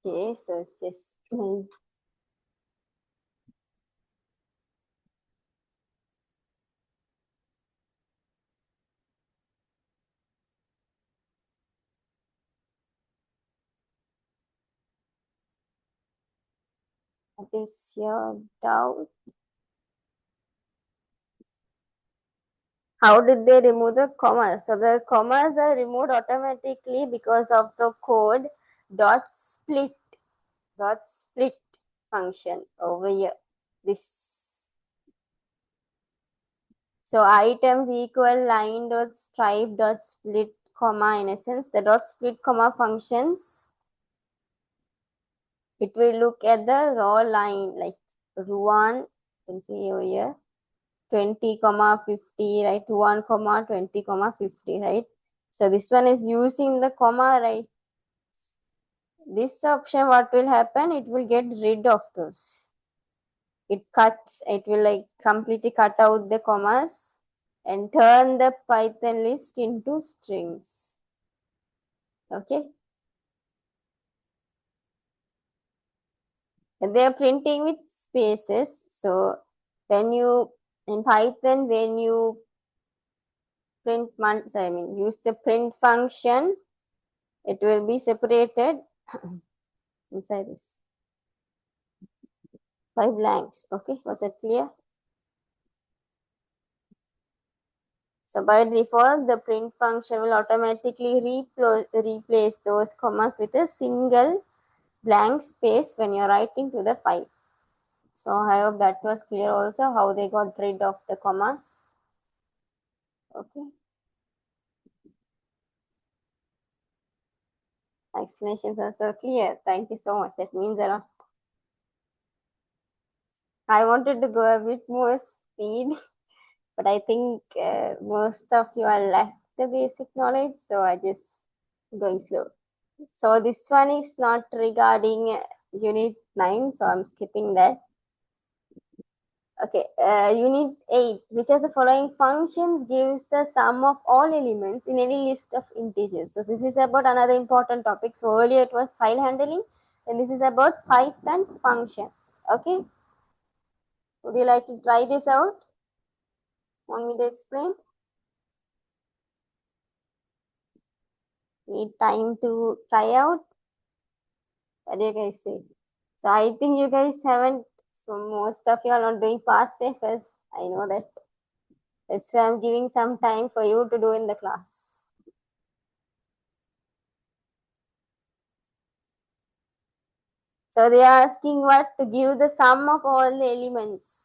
Okay, so it's just what is your doubt? How did they remove the commas? So the commas are removed automatically because of the code .split function over here. This. So items equal line.stripe.split comma, in essence the .split comma functions. It will look at the raw line like Ruan, you can see over here 20 comma 50, right? 1 comma 20 comma 50, right? So this one is using the comma, right? This option, what will happen? It will get rid of those. It will like completely cut out the commas and turn the Python list into strings. Okay. They are printing with spaces. So when you in Python, when you use the print function, it will be separated inside this by blanks. Okay, was that clear? So by default, the print function will automatically replace those commas with a single blank space when you're writing to the file. So I hope that was clear also how they got rid of the commas. Okay. Explanations are so clear. Thank you so much. That means a lot. I wanted to go a bit more speed, but I think most of you are left the basic knowledge, so I just going slow. So this one is not regarding unit 9, so I'm skipping that. Okay, unit 8. Which of the following functions gives the sum of all elements in any list of integers? So this is about another important topic. So earlier it was file handling, and this is about Python functions. Okay, would you like to try this out? Want me to explain? Need time to try out? What do you guys say? So I think you guys haven't, so most of you are not doing past FS. I know that. That's why I'm giving some time for you to do in the class. So they are asking what to give the sum of all the elements.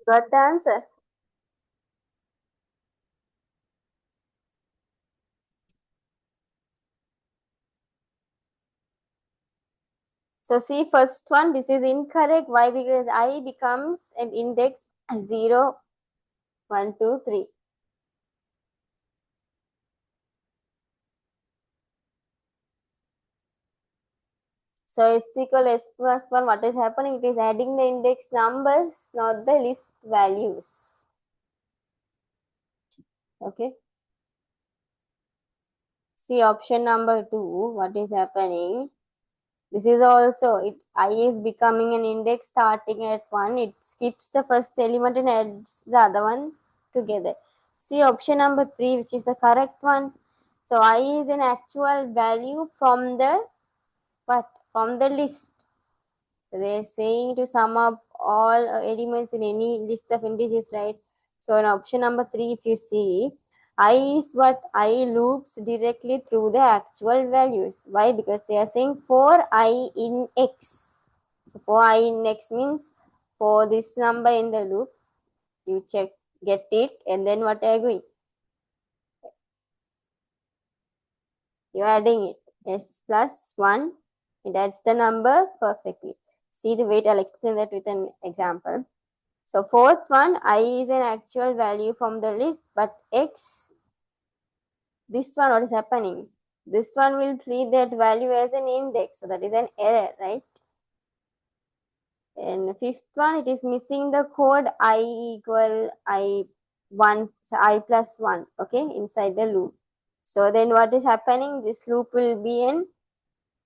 Got the answer? So see first one, this is incorrect. Why? Because I becomes an index 0, 1, 2, 3. So S equal S plus 1, what is happening? It is adding the index numbers, not the list values. Okay. See option number 2, what is happening? This is also, I is becoming an index starting at 1. It skips the first element and adds the other one together. See option number 3, which is the correct one. So I is an actual value from the what? From the list. So they are saying to sum up all elements in any list of integers, right? So in option number 3, if you see, I is what? I loops directly through the actual values. Why? Because they are saying for I in X. So for I in X means for this number in the loop, you check, get it, and then what are you doing? You're adding it. S plus 1, it adds the number perfectly. See the weight, I'll explain that with an example. So fourth one, I is an actual value from the list, but X, this one, what is happening? This one will treat that value as an index. So that is an error, right? And fifth one, it is missing the code I equal I1, so I plus 1, okay, inside the loop. So then what is happening? This loop will be an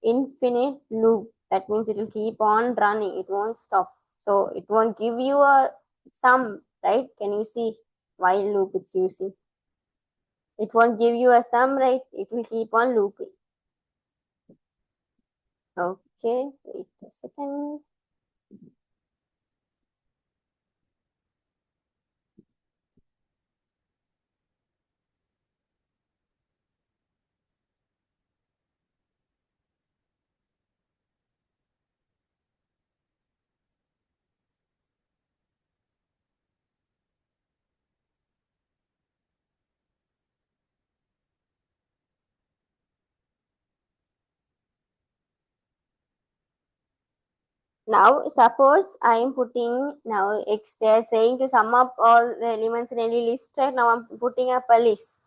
infinite loop. That means it will keep on running. It won't stop. So it won't give you a sum, right? Can you see while loop it's using? It won't give you a sum, right? It will keep on looping. Okay, wait a second. Now, suppose I am putting now X, they are saying to sum up all the elements in any list, right? Now I'm putting up a list.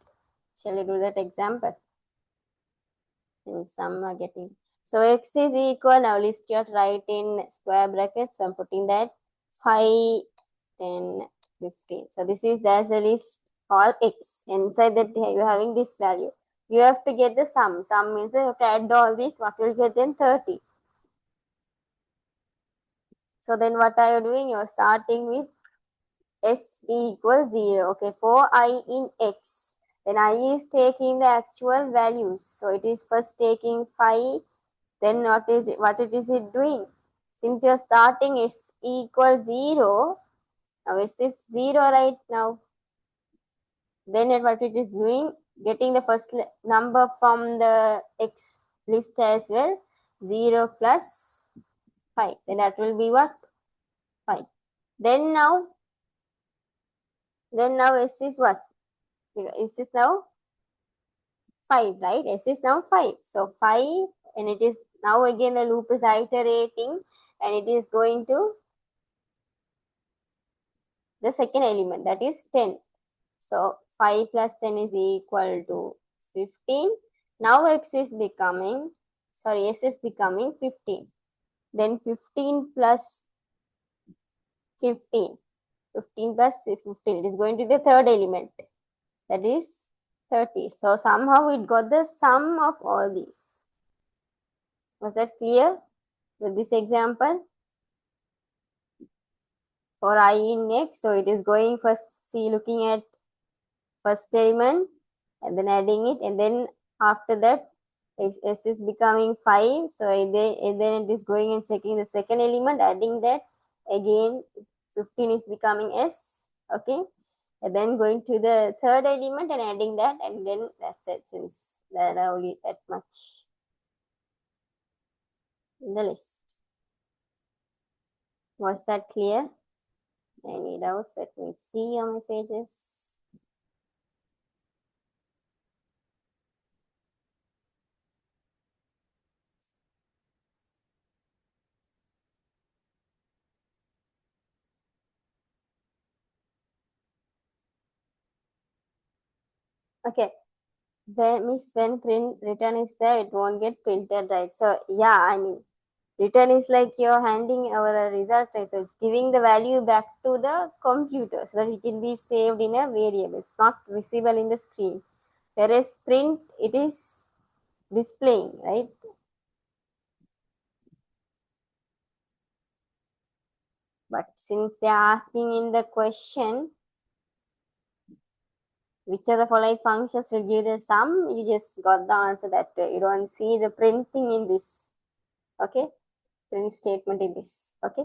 Shall I do that example? Since some are getting. So X is equal, now list you write in square brackets. So I'm putting that 5, 10, 15. So this is, there's a list called X. Inside that you're having this value. You have to get the sum. Sum means you have to add all these. What will get then? 30. So then what are you doing? You're starting with S equals 0. Okay, for I in X. Then I is taking the actual values. So it is first taking 5. Then what it is it doing? Since you're starting S equals 0, now S is 0 right now. Then what it is doing? Getting the first number from the X list as well. 0 plus 5. Then that will be what? 5. Then now S is what? S is now 5, right? S is now 5. So 5, and it is now again the loop is iterating, and it is going to the second element, that is 10. So 5 plus 10 is equal to 15. Now X is becoming, sorry, S is becoming 15. Then 15 plus 15. 15 plus 15. It is going to the third element. That is 30. So somehow it got the sum of all these. Was that clear with this example? For I in X, so it is going first, see, looking at first element and then adding it, and then after that S is becoming 5. So then it is going and checking the second element, adding that again. 15 is becoming S. Okay, and then going to the third element and adding that, and then that's it, since there are only that much in the list. Was that clear? Any doubts? Let me see your messages. Okay. When print return is there, it won't get printed, right? So yeah, I mean, return is like you're handing our result, right? So it's giving the value back to the computer so that it can be saved in a variable. It's not visible in the screen. Whereas print, it is displaying, right? But since they are asking in the question, which of the following functions will give the sum, you just got the answer that way. You don't see the printing in this. Okay, print statement in this. Okay.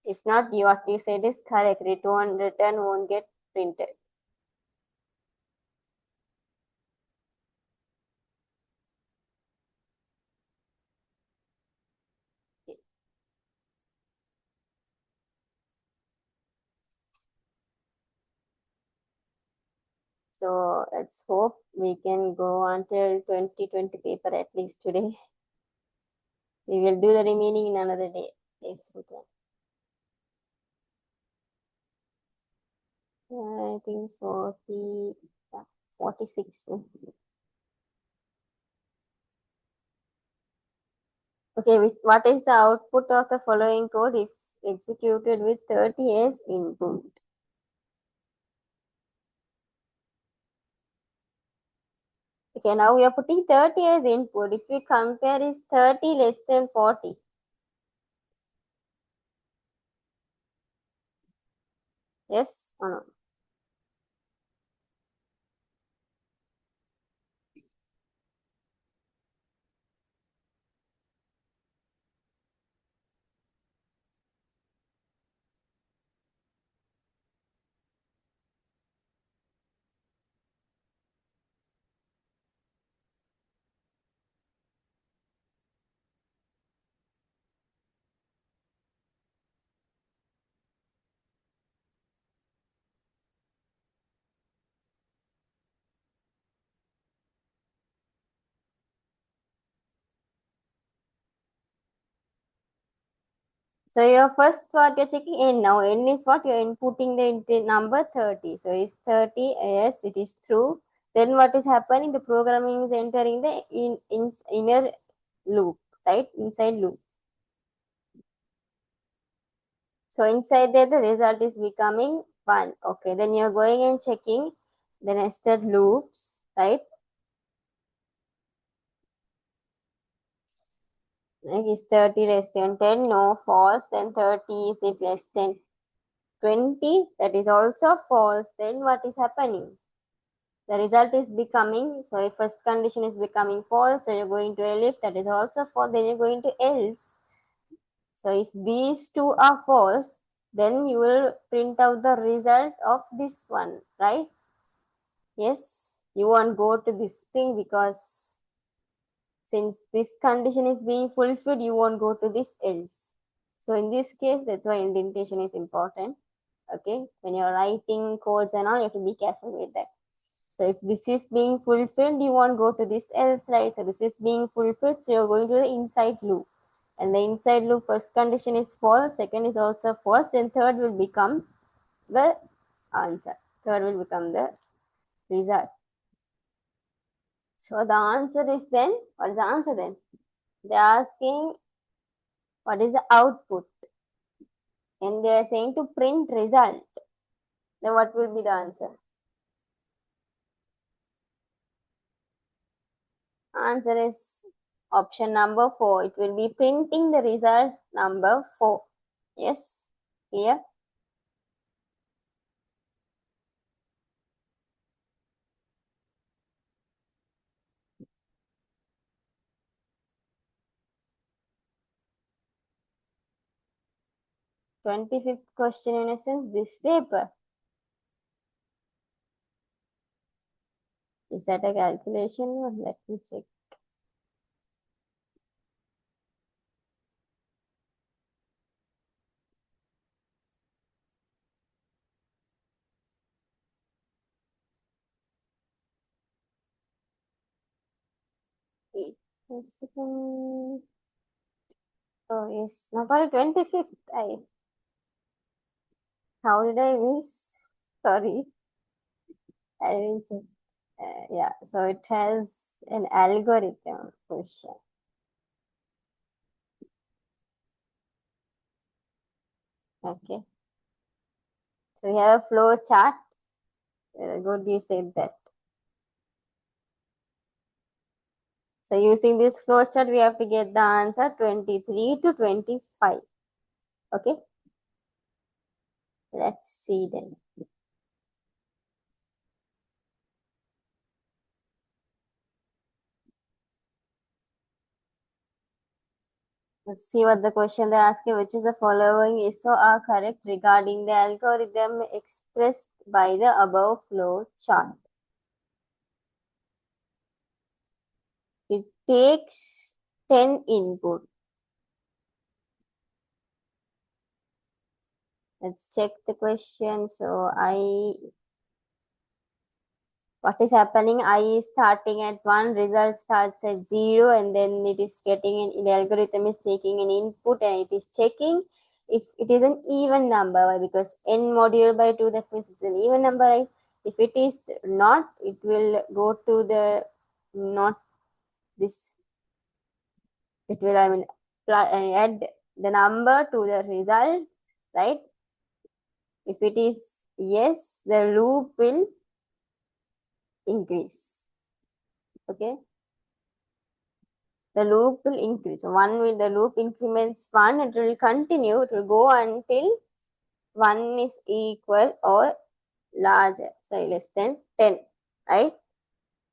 If not, what you said is correct. Return won't get printed. So let's hope we can go until 2020 paper at least today. We will do the remaining in another day if we can. I think 40, yeah, 46. Okay, what is the output of the following code if executed with 30 as input? Okay, now we are putting 30 as input. If we compare, is 30 less than 40? Yes or no? So your first what you're checking n now. N is what you're inputting the number 30. So is 30, yes, it is true. Then what is happening? The programming is entering the inner loop, right? Inside loop. So inside there the result is becoming 1. Okay, then you're going and checking the nested loops, right? Like is 30 less than 10? No, false. Then 30, is it less than 20? That is also false. Then what is happening? The result is becoming, so if first condition is becoming false, so you're going to elif, that is also false, then you're going to else. So if these two are false, then you will print out the result of this one, right? Yes, you won't go to this thing because since this condition is being fulfilled, you won't go to this else. So in this case, that's why indentation is important. Okay, when you're writing codes and all, you have to be careful with that. So if this is being fulfilled, you won't go to this else, right? So this is being fulfilled, so you're going to the inside loop. And the inside loop first condition is false, second is also false, then third will become the answer. Third will become the result. So the answer is then, what is the answer then? They're asking what is the output? And they are saying to print result. Then what will be the answer? Answer is option number 4. It will be printing the result number 4. Yes, clear? Twenty-fifth question in essence, this paper. Is that a calculation? Let me check. Wait a second. Oh yes, now for 25th. How did I miss? Sorry, I didn't check. Yeah, so it has an algorithm question. Okay, so we have a flow chart. Good, you said that. So using this flow chart, we have to get the answer 23 to 25. Okay, let's see then. Let's see what the question they're asking. Which is the following is so are correct regarding the algorithm expressed by the above flow chart? It takes 10 input. Let's check the question. So what is happening? I is starting at 1, result starts at 0, and then it is getting the algorithm is taking an input and it is checking if it is an even number. Why? Because n module by 2, that means it's an even number, right? If it is not, it will go to the not this, it will, add the number to the result, right? If it is yes, the loop will increase. Okay, the loop will increase. So one will the loop increments 1, it will continue, it will go until 1 is equal or larger, say less than 10, right?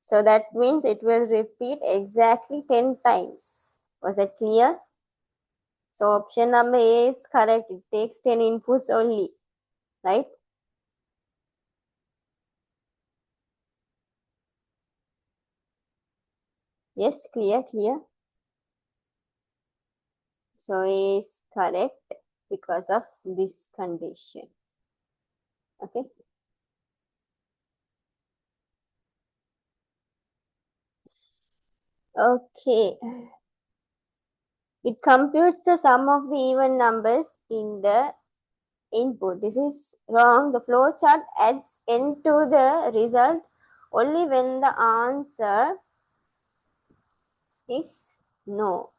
So that means it will repeat exactly 10 times. Was that clear? So option number A is correct. It takes 10 inputs only, right? Yes, clear, clear. So A is correct because of this condition. Okay. Okay. It computes the sum of the even numbers in the input. This is wrong. The flowchart adds n to the result only when the answer is no.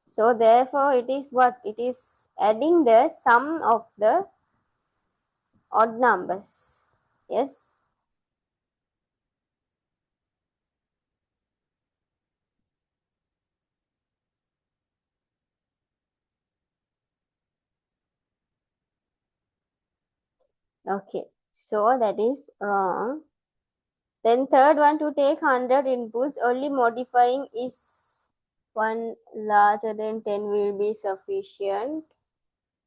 So therefore it is what? It is adding the sum of the odd numbers. Yes. Okay. So that is wrong. Then third one, to take 100 inputs, only modifying is one larger than 10 will be sufficient.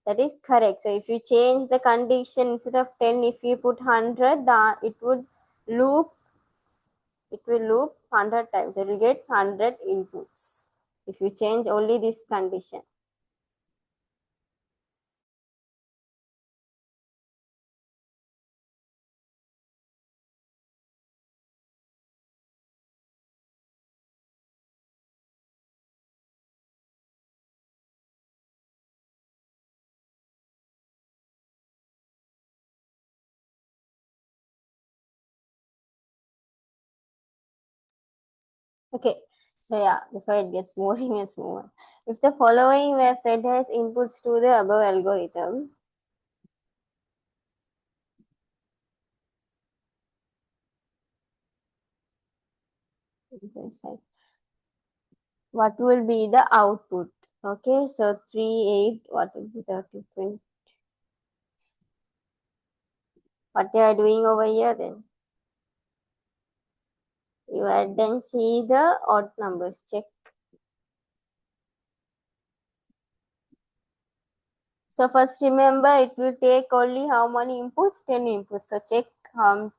That is correct. So if you change the condition, instead of 10, if you put 100, it would loop, it will loop 100 times. It will get 100 inputs if you change only this condition. Okay, so yeah, before it gets boring, let's move on. If the following were fed as inputs to the above algorithm, what will be the output? Okay, so 3, 8, what will be 30, 20? What you are doing over here then? You add and see the odd numbers. Check. So first remember it will take only how many inputs? 10 inputs. So check how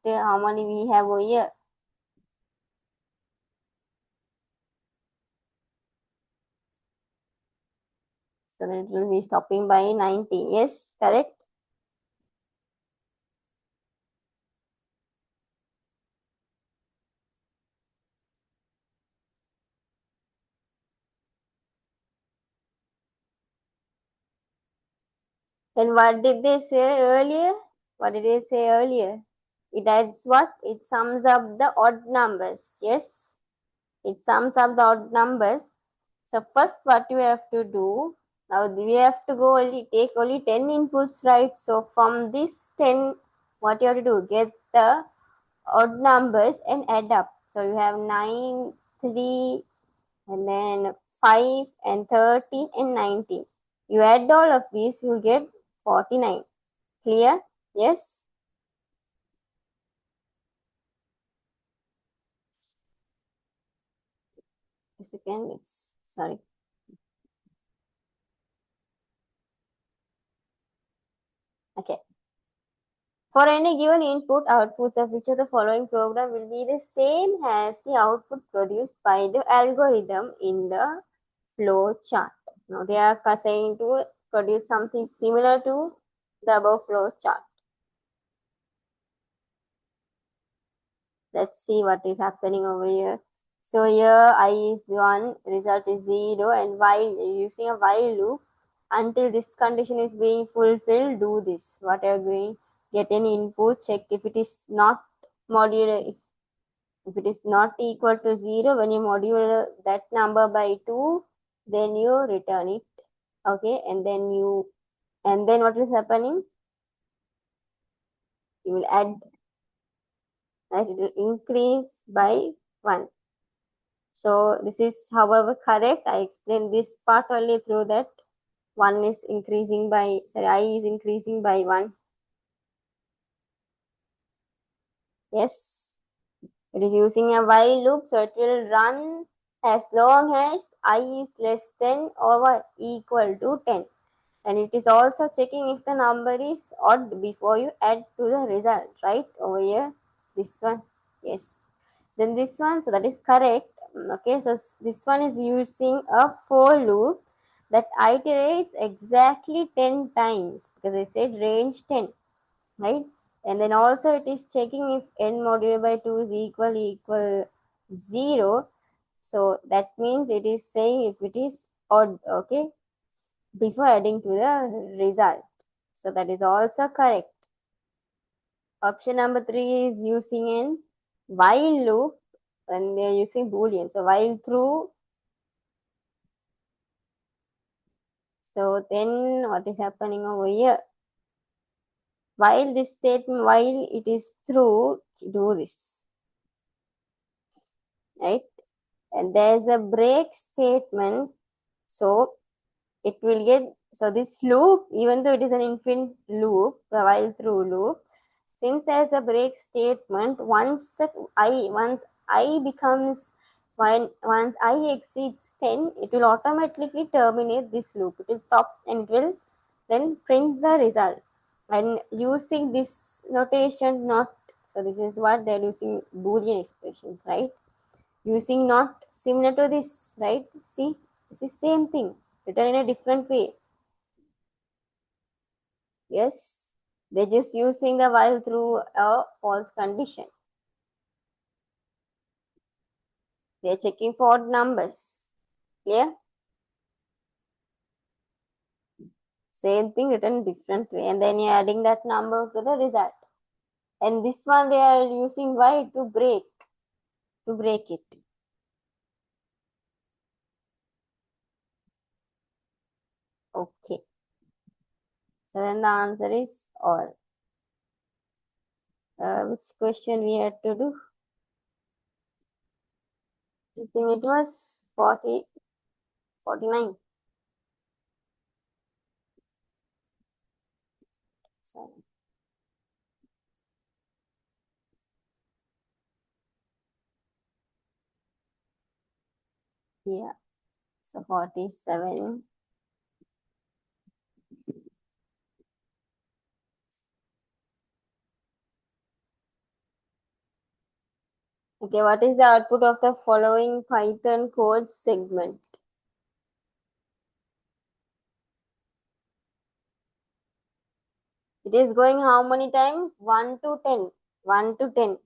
many we have over here. So then it will be stopping by 90. Yes, correct? Then what did they say earlier? What did they say earlier? It adds what? It sums up the odd numbers. Yes, it sums up the odd numbers. So first what you have to do, now we have to go only take only 10 inputs, right? So from this 10, what you have to do, get the odd numbers and add up. So you have 9, 3, and then 5 and 13 and 19. You add all of these, you get 49. Clear? Yes? A second, it's sorry. Okay. For any given input, outputs of which of the following program will be the same as the output produced by the algorithm in the flow chart. Now they are saying to produce something similar to the above flow chart. Let's see what is happening over here. So here I is 1, result is 0, and while using a while loop until this condition is being fulfilled, do this. What are you going? Get an input, check if it is not modular, if it is not equal to 0, when you module that number by 2, then you return it. Okay, and then what is happening? You will add, right? It will increase by 1. So this is however correct. I explained this part only through that 1 is increasing by, sorry, I is increasing by 1. Yes. It is using a while loop, so it will run as long as I is less than or equal to 10. And it is also checking if the number is odd before you add to the result, right? Over here, this one. Yes. Then this one, so that is correct. Okay, so this one is using a for loop that iterates exactly 10 times because I said range 10, right? And then also it is checking if n modulo by 2 is equal 0. So that means it is saying if it is odd, okay, before adding to the result. So that is also correct. Option number 3 is using an while loop and they are using boolean. So while true. So then what is happening over here? While this statement, while it is true, do this, right? And there's a break statement. So it will get, so this loop, even though it is an infinite loop, the while through loop, since there's a break statement, once I becomes, once I exceeds 10, it will automatically terminate this loop. It will stop and it will then print the result. And using this notation, not, so this is what they're using Boolean expressions, right? Using not similar to this, right? See, this is same thing written in a different way. Yes, they're just using the while through a false condition. They're checking for odd numbers. Clear? Same thing written different way, and then you're adding that number to the result. And this one they are using why to break it. Okay. So then the answer is all. Which question we had to do? I think it was 40, 49. So, yeah. So 47. Okay, what is the output of the following Python code segment? It is going how many times? 1 to 10. 1 to 10.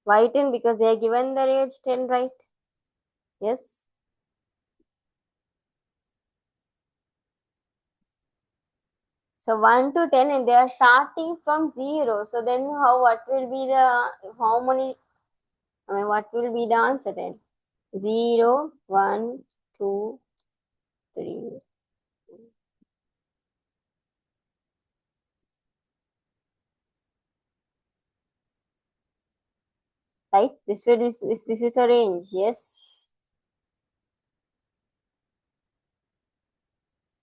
Why 10? Because they are given the range 10, right? Yes. So 1 to 10 and they are starting from 0. So then what will be the, how many, what will be the answer then? 0, 1, 2, 3. Right? This is a range. Yes.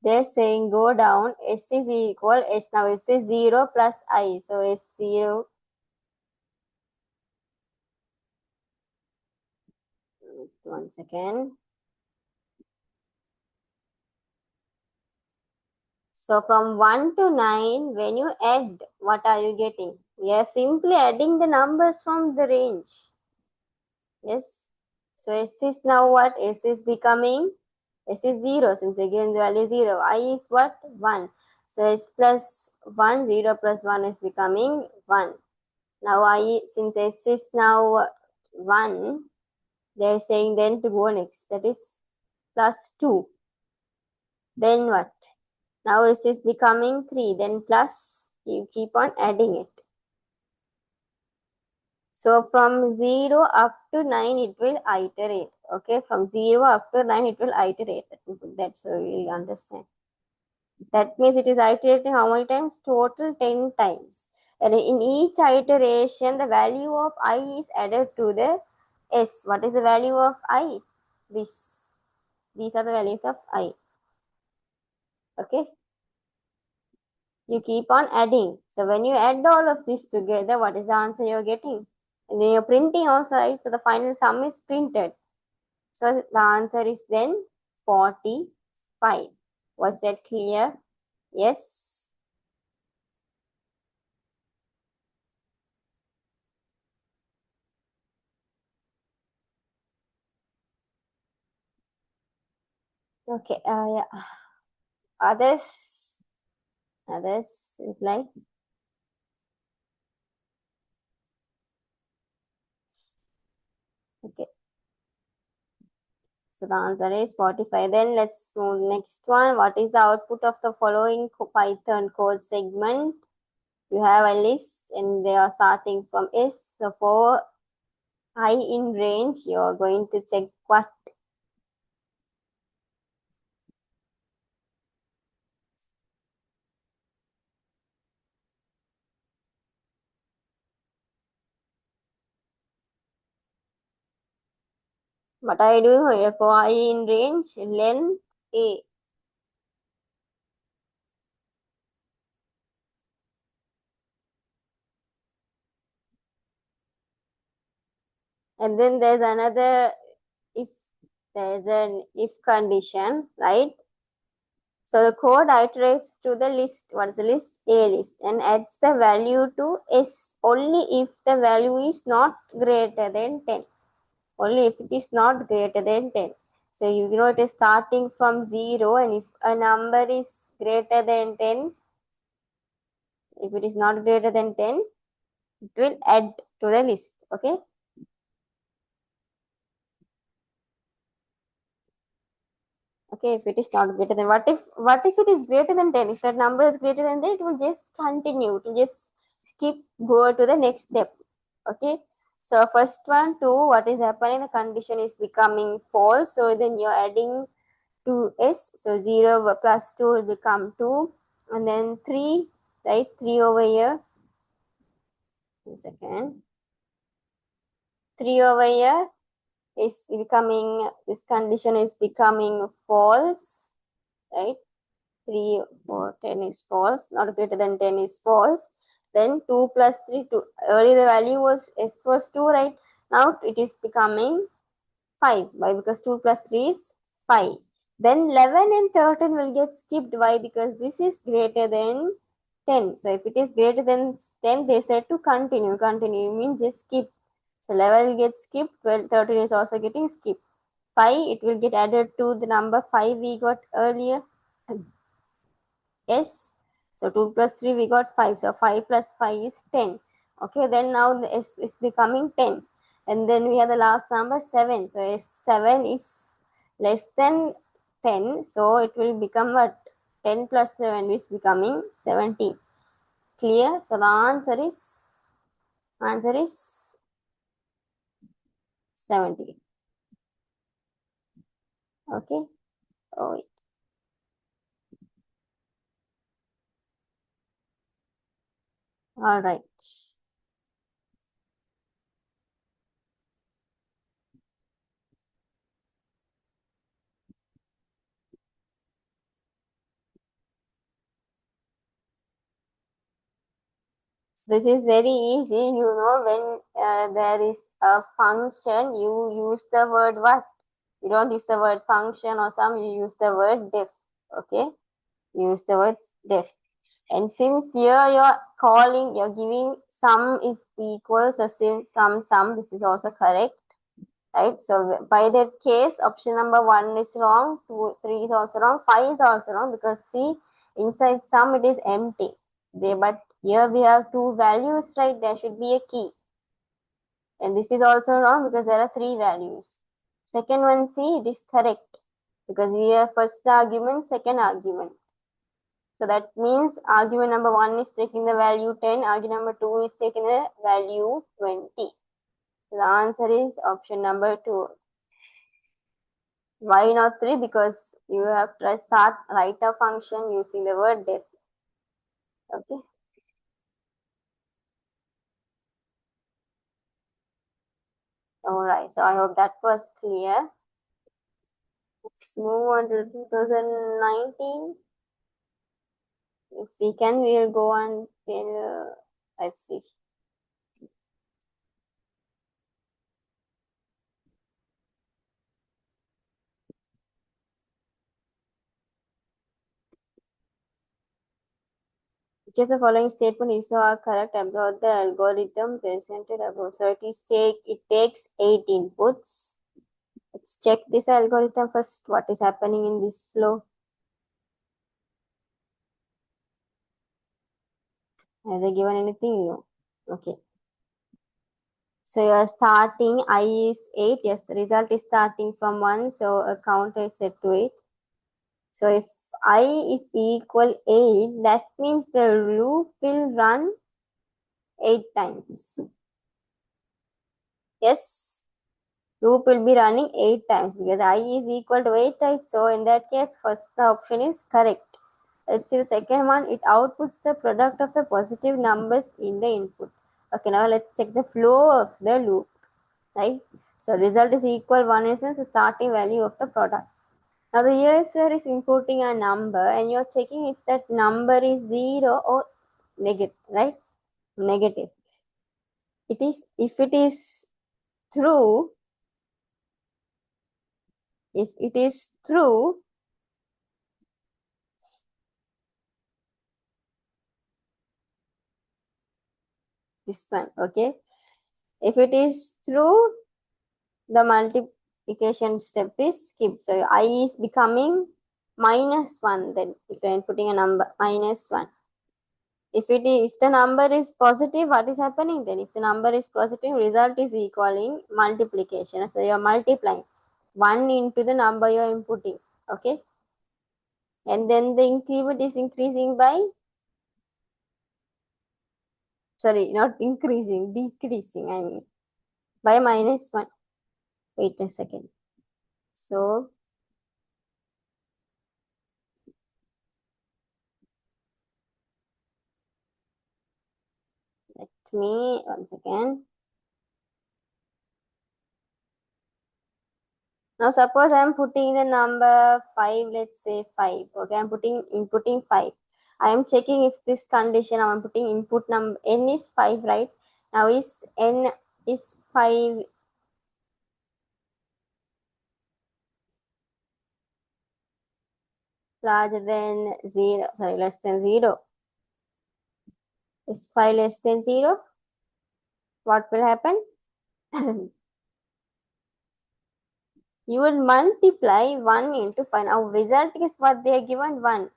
They're saying go down. S is equal. S now S is 0 plus I. So S0. One second. So from 1 to 9, when you add, what are you getting? We are simply adding the numbers from the range. Yes. So S is now what? S is becoming, S is 0 since again the value is 0. I is what? 1. So S plus 1, 0 plus 1 is becoming 1. Now since S is now 1, they are saying then to go next. That is plus 2. Then what? Now S is becoming 3. Then plus, you keep on adding it. So from 0 up to 9, it will iterate. Okay, from 0 up to 9, it will iterate. Let me put that so you will understand. That means it is iterating how many times? Total 10 times. And in each iteration, the value of I is added to the S. What is the value of I? This. These are the values of I. Okay. You keep on adding. So when you add all of this together, what is the answer you're getting? And then you're printing also, right? So the final sum is printed. So the answer is then 45. Was that clear? Yes. Okay. Yeah. Others? Others reply. Okay. So the answer is 45. Then let's move next one. What is the output of the following Python code segment? You have a list and they are starting from S. So for high in range, you are going to check what? What are you doing here? For high in range, length A. And then there's another, if there's an if condition, right? So the code iterates to the list. What is the list? A list, and adds the value to S only if the value is not greater than 10. Only if it is not greater than 10. So you know it is starting from 0, and if a number is greater than 10, if it is not greater than 10, it will add to the list. Okay. Okay, if it is not greater than, what if it is greater than 10? If that number is greater than that, it will just continue. It will just skip, go to the next step. Okay. So first one, 2, what is happening? The condition is becoming false. So then you're adding 2s. So 0 plus 2 will become 2. And then 3, right? 3 over here. 1 second. 3 over here is becoming, this condition is becoming false, right? 3 or 10 is false, not greater than 10 is false. Then 2 plus 3, 2. Earlier the value was S was 2, right? Now it is becoming 5. Why? Because 2 plus 3 is 5. Then 11 and 13 will get skipped. Why? Because this is greater than 10. So if it is greater than 10, they said to continue. Continue means just skip. So 11 will get skipped. 12, 13 is also getting skipped. 5, it will get added to the number 5 we got earlier. S. So 2 plus 3 we got 5. So 5 plus 5 is 10. Okay, then now the S is becoming 10. And then we have the last number 7. So S7 is less than 10. So it will become what? 10 plus 7 is becoming 17. Clear? So the answer is 17. Okay. Oh, wait. All right. This is very easy. You know, when there is a function, you use the word what? You don't use the word function or some, you use the word def. Okay? You use the word def. And since here you're giving sum is equal, so since sum, this is also correct. Right? So by that case, option number 1 is wrong, 2, 3 is also wrong, 5 is also wrong, because see, inside sum it is empty. But here we have two values, right? There should be a key. And this is also wrong because there are 3 values. Second one, see, it is correct because we have first argument, second argument. So that means argument number 1 is taking the value 10, argument number 2 is taking the value 20. So the answer is option number 2. Why not 3? Because you have to write a function using the word def. Okay. Alright, so I hope that was clear. Let's move on to 2019. If we can, we'll go on till, let's see. Which of the following statement is correct about the algorithm presented above? So it takes 8 inputs. Let's check this algorithm first. What is happening in this flow? Have they given anything? No. Okay. So you're starting, I is 8. Yes, the result is starting from 1. So a counter is set to 8. So if I is equal 8, that means the loop will run 8 times. Yes, loop will be running 8 times because I is equal to 8, right? So in that case, first the option is correct. Let's see the second one. It outputs the product of the positive numbers in the input. Okay, now let's check the flow of the loop, right? So result is equal 1 is the starting value of the product. Now the user is inputting a number and you're checking if that number is 0 or negative, right? Negative. If it is true, if it is true, this one, okay? If it is true, the multiplication step is skipped. So I is becoming -1 then if I am putting a number -1. If the number is positive, what is happening then? If the number is positive, result is equaling multiplication. So you are multiplying 1 into the number you are inputting. Okay. And then the increment is increasing by, sorry, not increasing, decreasing, I mean, by -1. Wait a second. So let me once again. Now suppose I am putting the number 5, let's say 5. Okay, I'm inputting 5. I am checking if this condition I am putting input number n is 5, right? Now is n is 5 larger than 0, sorry, less than 0. Is 5 less than 0? What will happen? You will multiply 1 into 5. Now result is what they are given 1.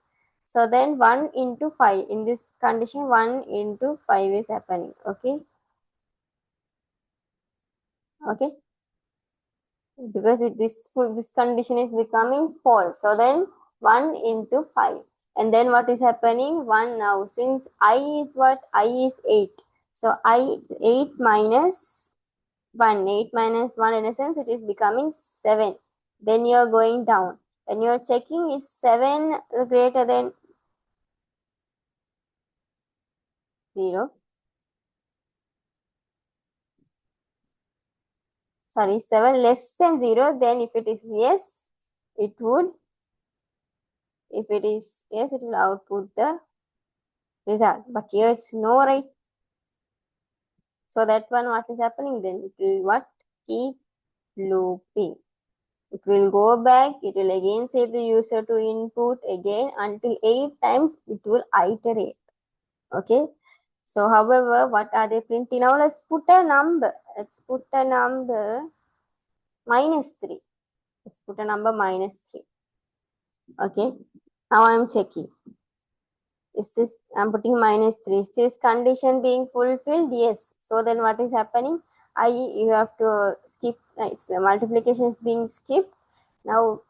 So then 1 into 5. In this condition 1 into 5 is happening. Okay. Okay. Because this condition is becoming false. So then 1 into 5. And then what is happening? 1 now. Since I is what? I is 8. So 8 minus 1. 8 minus 1 in a sense it is becoming 7. Then you are going down. And you are checking is 7 greater than 0. Sorry, 7 less than 0. Then if it is yes, it would. If it is yes, it will output the result. But here it's no, right? So that one, what is happening then? It will what? Keep looping. It will go back. It will again say the user to input again until 8 times it will iterate. Okay. So however, what are they printing? Now let's put a number. Let's put a number -3. Let's put a number -3. Okay. Now I'm checking. Is this, I'm putting -3. Is this condition being fulfilled? Yes. So then what is happening? You have to skip, multiplication is being skipped. Now,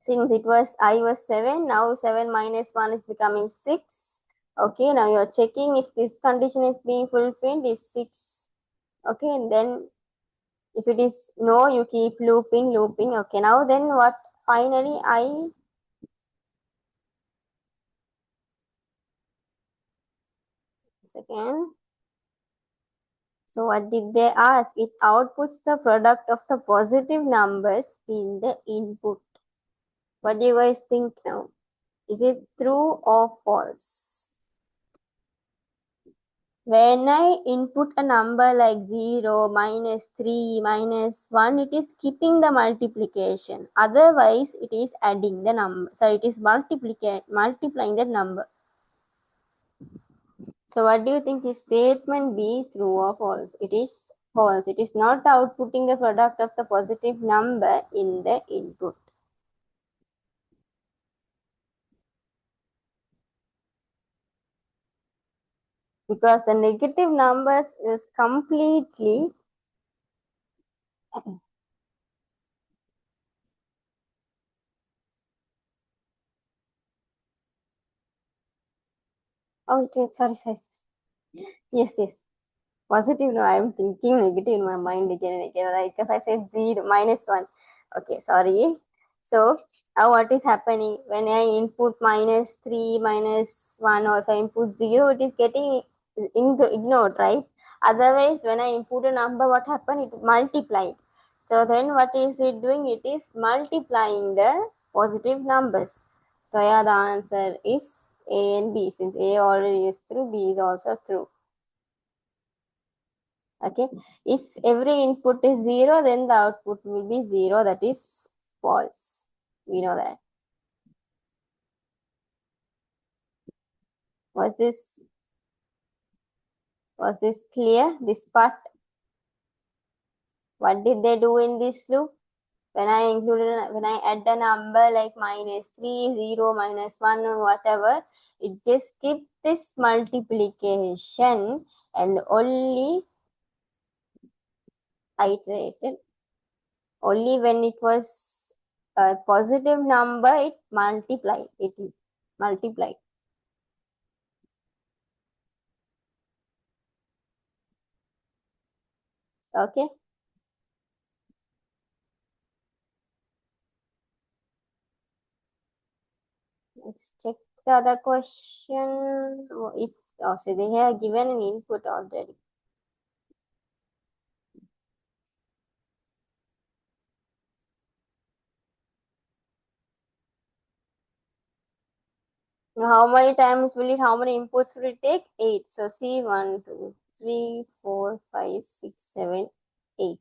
since I was 7, now 7 minus 1 is becoming 6. Okay, now you are checking if this condition is being fulfilled is 6. Okay, and then if it is no, you keep looping. Okay, now then what? Finally, second. So what did they ask? It outputs the product of the positive numbers in the input. What do you guys think now? Is it true or false? When I input a number like 0, -3, -1, it is skipping the multiplication. Otherwise, it is adding the number. So it is multiplying the number. So what do you think? Is statement B true or false? It is false. It is not outputting the product of the positive number in the input. because the negative numbers is completely oh wait, sorry. Yes. Positive, no, I'm thinking negative in my mind again and again, like, because I said 0 -1. Okay, sorry. So now what is happening when I input -3 -1, or if I input 0, it is getting ignored, right? Otherwise, when I input a number, what happened? It multiplied. So then what is it doing? It is multiplying the positive numbers. So yeah, the answer is A and B. Since A already is true, B is also true. Okay, if every input is 0, then the output will be 0, that is false. We know that. Was this clear, this part? What did they do in this loop? When I add a number like -3, 0, -1, or whatever, it just skipped this multiplication and only iterated. Only when it was a positive number, it multiplied. Okay. Let's check the other question. If so they have given an input already. Now, how many times will it? How many inputs will it take? 8. So see 1, 2, 3, 4, 5, 6, 7, 8.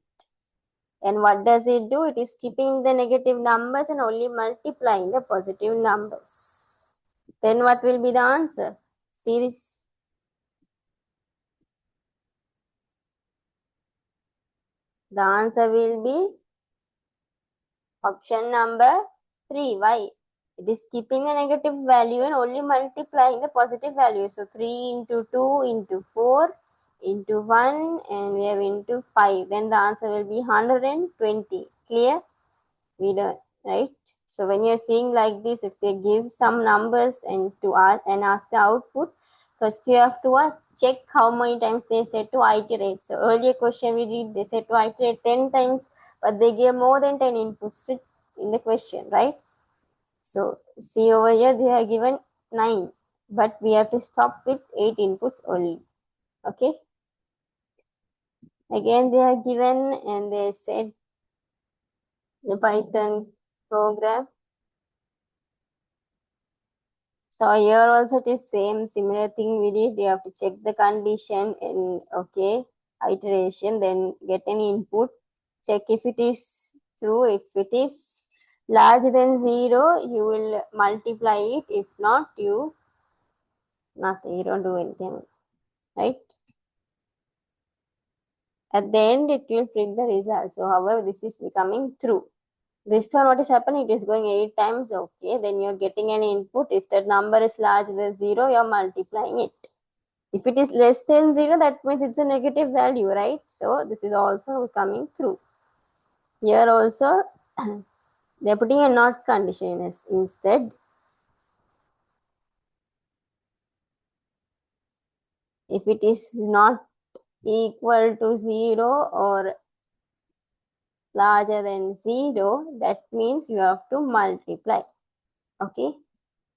And what does it do? It is keeping the negative numbers and only multiplying the positive numbers. Then what will be the answer? See this. The answer will be option number 3. Why? It is keeping a negative value and only multiplying the positive value. So 3 into 2 into 4 into 1 and we have into 5. Then the answer will be 120. Clear? We don't, right? So when you're seeing like this, if they give some numbers and ask the output, first you have to check how many times they said to iterate. So earlier question we did, they said to iterate 10 times, but they gave more than 10 inputs in the question, right? So see over here, they are given 9, but we have to stop with 8 inputs only. Okay. Again, they are given and they said the Python program. So here also it is similar thing we did. You have to check the condition in iteration, then get an input, check if it is true. If it is larger than 0, you will multiply it. If not, nothing. You don't do anything, right? At the end, it will print the result. So however, this is becoming true. This one, what is happening? It is going 8 times. Okay, then you're getting an input. If that number is larger than 0, you're multiplying it. If it is less than 0, that means it's a negative value, right? So this is also coming through. Here also, they're putting a not condition instead. If it is not equal to 0 or larger than 0, that means you have to multiply. Okay,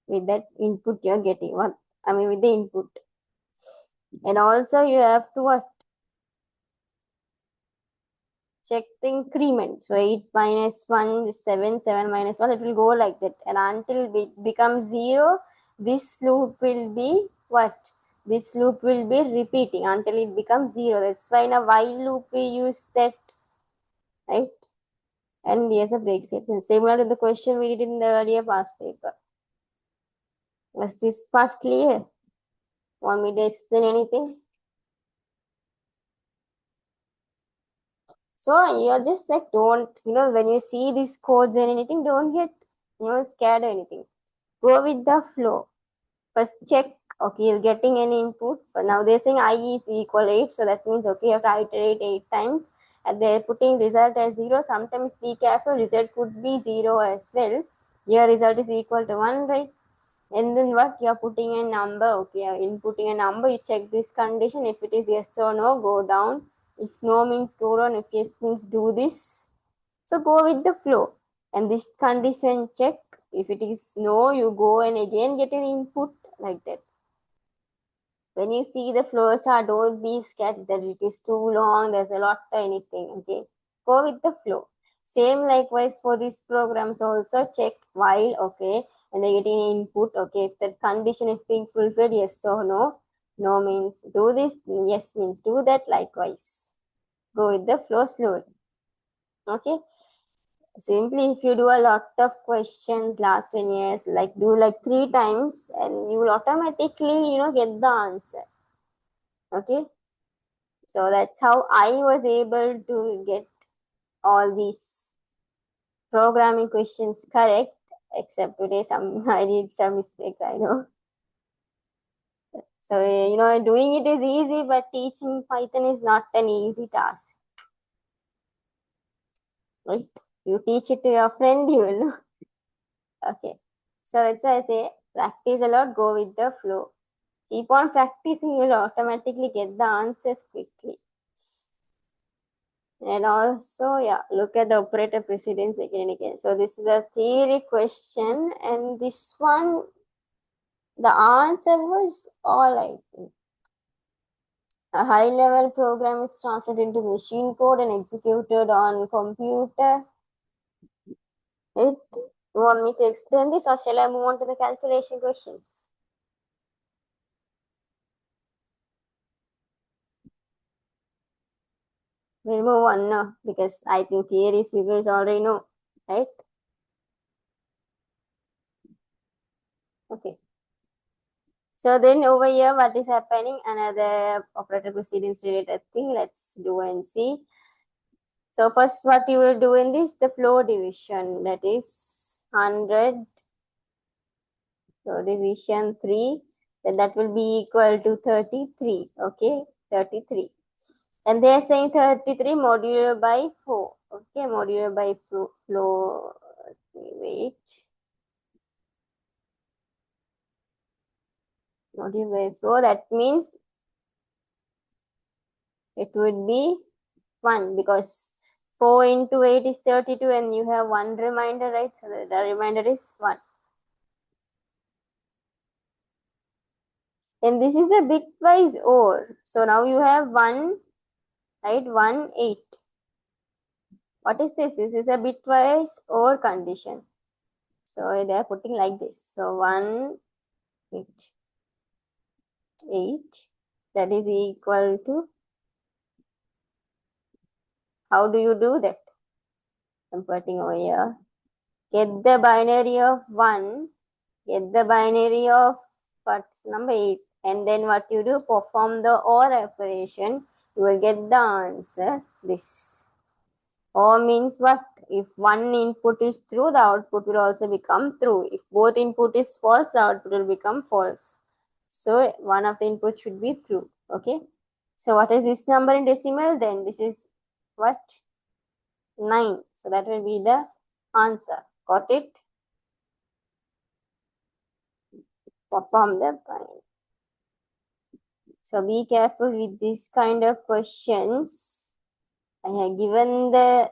with that input you're getting with the input. And also you have to check the increment. So 8 minus 1 is 7, 7 minus 1, it will go like that. And until it becomes 0, this loop will be what? This loop will be repeating until it becomes 0. That's why in a while loop we use that, right? And there's a break statement. Similar to the question we did in the earlier past paper. Was this part clear? Want me to explain anything? So you're just like, don't, when you see these codes and anything, don't get, scared or anything. Go with the flow. First check Okay, you're getting an input. For now they're saying I is equal 8, so that means okay, you have to iterate 8 times, and they're putting result as 0. Sometimes be careful, result could be 0 as well. Your result is equal to 1, right? And then what, you're putting a number. Okay, you're inputting a number, you check this condition. If it is yes or no, go down. If no means go down, if yes means do this. So go with the flow. And this condition check. If it is no, you go and again get an input, like that. When you see the flow chart, don't be scared that it is too long, there's a lot or anything. Okay, go with the flow. Same likewise for these programs also, check while, okay, and they're getting input. Okay, if that condition is being fulfilled, yes or no. No means do this, yes means do that. Likewise, go with the flow slowly. Okay, simply if you do a lot of questions last 10 years, like do like 3 times, and you will automatically get the answer. Okay, so that's how I was able to get all these programming questions correct, except today some I did some mistakes, I know. So doing it is easy, but teaching Python is not an easy task, right? You teach it to your friend, you will know. Okay, so that's why I say practice a lot, go with the flow. Keep on practicing, you'll automatically get the answers quickly. And also, yeah, look at the operator precedence again and again. So this is a theory question, and this one, the answer was all, I think. A high-level program is translated into machine code and executed on computer. It, you want me to explain this, or shall I move on to the calculation questions? We'll move on now, because I think theories you guys already know, right? Okay. So then over here, what is happening? Another operator precedence related thing. Let's do and see. So first, what you will do in this, the flow division, that is 100. So division 3, then that will be equal to 33. Okay, 33. And they are saying 33 modular by 4. Okay, modular by flow. Wait. Modular by flow, that means it would be 1, because 4 into 8 is 32, and you have one remainder, right? So the remainder is 1. And this is a bitwise OR. So now you have 1, right? 1, 8. What is this? This is a bitwise OR condition. So they are putting like this. So 1, 8, 8. That is equal to, how do you do that? I'm putting over here. Get the binary of 1. Get the binary of what's number 8. And then what you do, perform the OR operation. You will get the answer, this. OR means what? If one input is true, the output will also become true. If both input is false, the output will become false. So one of the input should be true. Okay. So what is this number in decimal? Then this is what? 9. So that will be the answer. Got it? Perform the binary. So be careful with this kind of questions. I have given the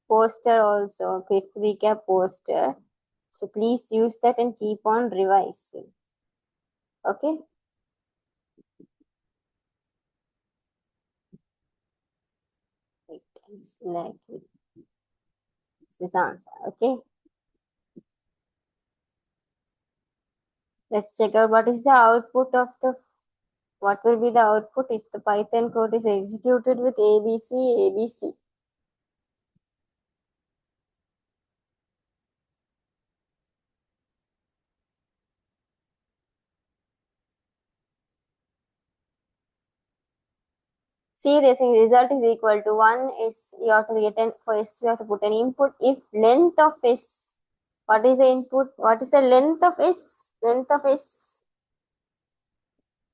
poster also, quick recap poster. So please use that and keep on revising. Okay. It's like this is answer. Okay. Let's check out what is the output of the, what will be the output if the Python code is executed with ABC, ABC. See, this result is equal to 1 is, you have to get an, for S you have to put an input. If length of S, what is the input? What is the length of S? Length of S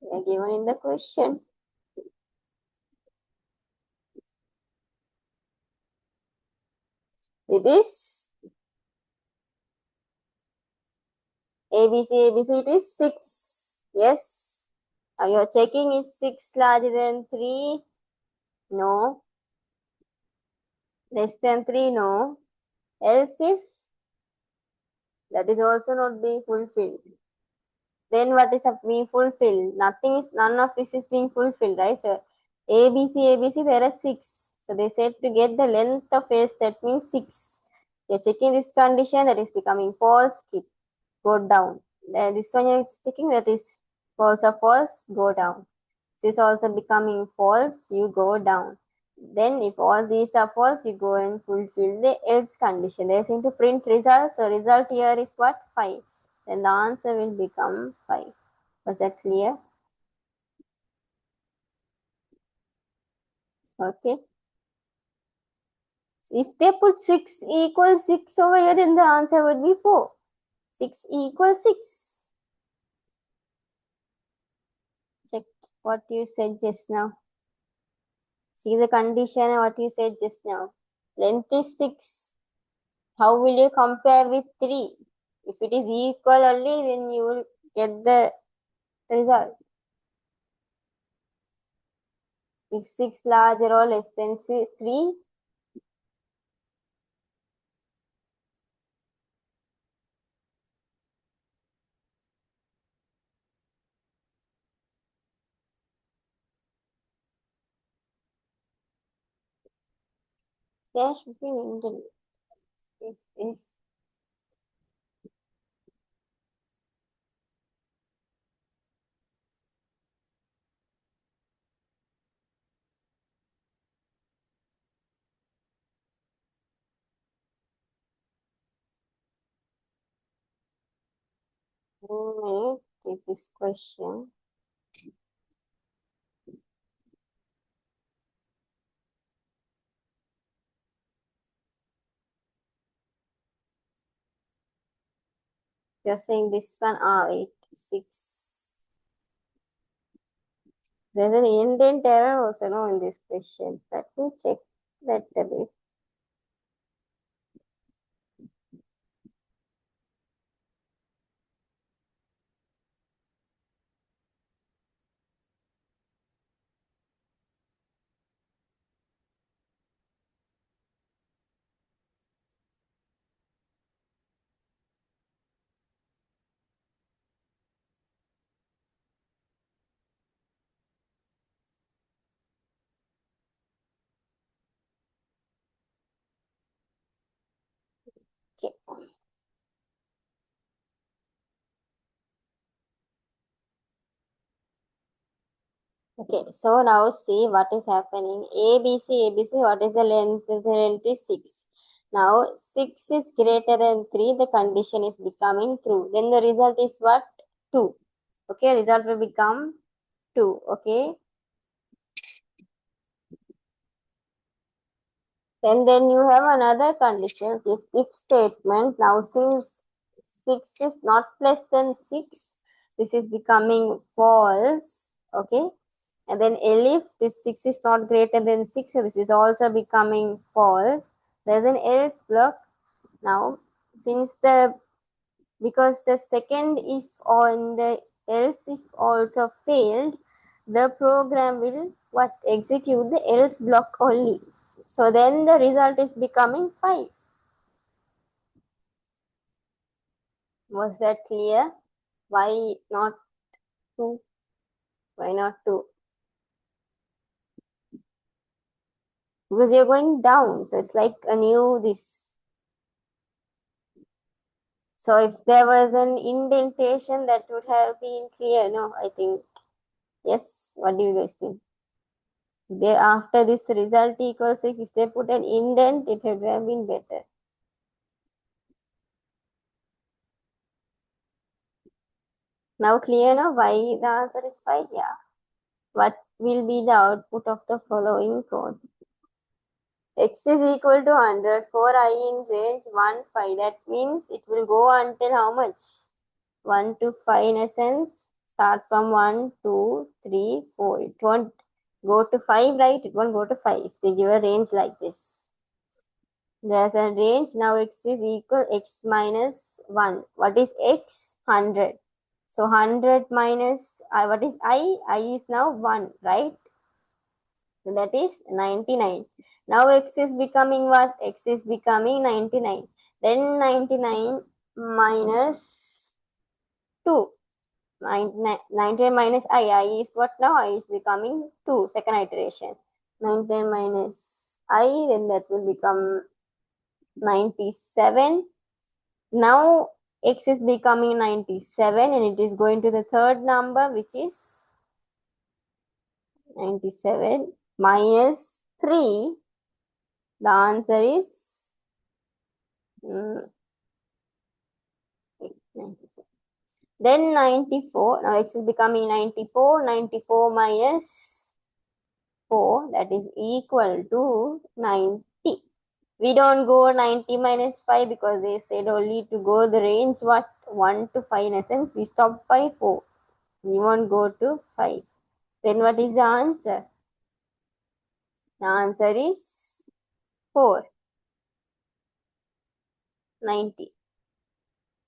They are given in the question. It is ABC, it is 6. Yes. Now you are checking, is 6 larger than 3? No. Less than 3? No. Else if that is also not being fulfilled. Then what is being fulfilled? None of this is being fulfilled, right? So ABC, there are 6. So they said to get the length of S, that means 6. You're checking this condition, that is becoming false, skip, go down. Then this one you're checking, that is false or false, go down. This is also becoming false, you go down. Then if all these are false, you go and fulfill the else condition. They are saying to print result. So result here is what? 5. Then the answer will become 5. Was that clear? Okay. If they put 6 equals 6 over here, then the answer would be 4. 6 equals 6. Check what you said just now. See the condition what you said just now. Length is 6. How will you compare with 3? If it is equal only, then you will get the result. If 6 larger or less than 3, there should be an interval. If with this question. You're saying this one, 8, 6. There's an indent error also, no, in this question. Let me check that a bit. Okay. Okay, so now see what is happening. ABC, what is the length? The length is 6. Now 6 is greater than 3, the condition is becoming true. Then the result is what? 2. Okay, result will become 2. Okay. Then you have another condition, this if statement. Now since 6 is not less than 6, this is becoming false. Okay. And then if this 6 is not greater than 6, so this is also becoming false. There's an else block. Now, since because the second if on the else if also failed, the program will what? Execute the else block only. So then the result is becoming 5. Was that clear? Why not 2? Why not 2? Because you're going down. So it's like a new this. So if there was an indentation, that would have been clear. No, I think. Yes. What do you guys think? They after this result equals 6, if they put an indent, it would have been better. Now clear now why the answer is 5? Yeah. What will be the output of the following code? X is equal to 100 for I in range 1, 5. That means it will go until how much? 1 to 5 in a sense. start from 1, 2, 3, 4. It won't go to 5, right? It won't go to 5 if they give a range like this. There's a range. Now x is equal x minus 1. What is x? 100. So 100 minus what is I? I is now 1, right? So that is 99. Now x is becoming what? X is becoming 99. Then 99 minus 2. 99 minus I is what now? I is becoming 2, second iteration. 99 minus I, then that will become 97. Now x is becoming 97 and it is going to the third number, which is 97 minus 3. The answer is 97. Then 94. Now x is becoming 94. 94 minus 4, that is equal to 90. We don't go 90 minus 5 because they said only to go the range what? 1 to 5 in essence. We stop by 4. We won't go to 5. Then what is the answer? The answer is 4. 90.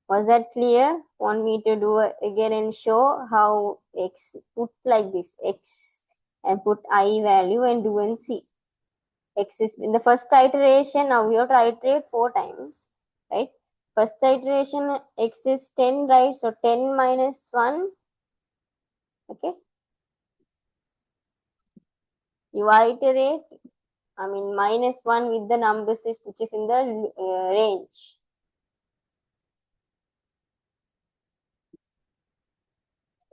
Was that clear? Want me to do it again and show how x, put like this, x and put I value and do and see. X is in the first iteration. Now we have to iterate 4 times, right? First iteration x is 10, right? So 10 minus 1, okay? You iterate, minus 1 with the numbers which is in the range.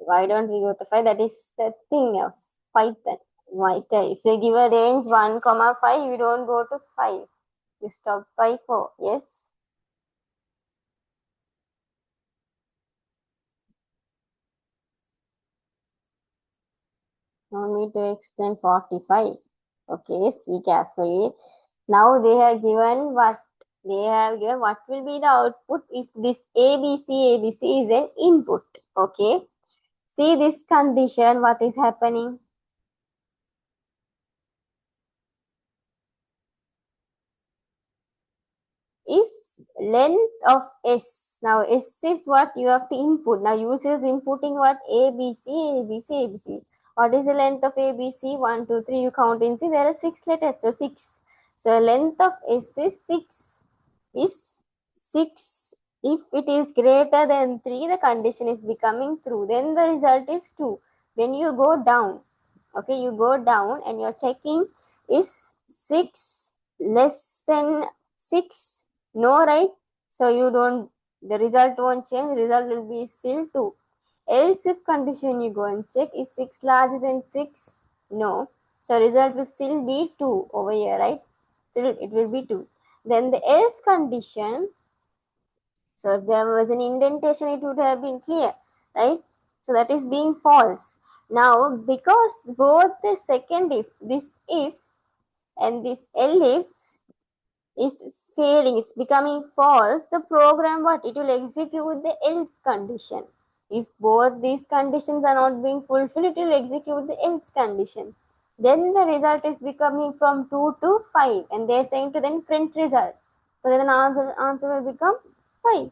Why don't we go to 5? That is the thing of Python. If they give a range 1, 5, you don't go to 5. You stop by 4. Yes? No need to explain 45. Okay, see carefully. Now they have given what? They have given what will be the output if this ABC is an input. Okay. See this condition, what is happening? If length of S, now S is what you have to input. Now user is inputting what? ABC, ABC, ABC. What is the length of ABC? 1, 2, 3. You count and see there are 6 letters. So 6. So length of S is 6. Is 6. If it is greater than 3, the condition is becoming true. Then the result is 2. Then you go down. Okay, you go down and you're checking is 6 less than 6? No, right? So you don't, the result won't change, the result will be still 2. Else if condition you go and check, is 6 larger than 6? No. So result will still be 2 over here, right? Still it will be 2. Then the else condition, so if there was an indentation, it would have been clear, right? So that is being false. Now, because both the second if, this if and this elif is failing, it's becoming false, the program what? It will execute the else condition. If both these conditions are not being fulfilled, it will execute the else condition. Then the result is becoming from 2 to 5 and they are saying to then print result. So then answer will become 5.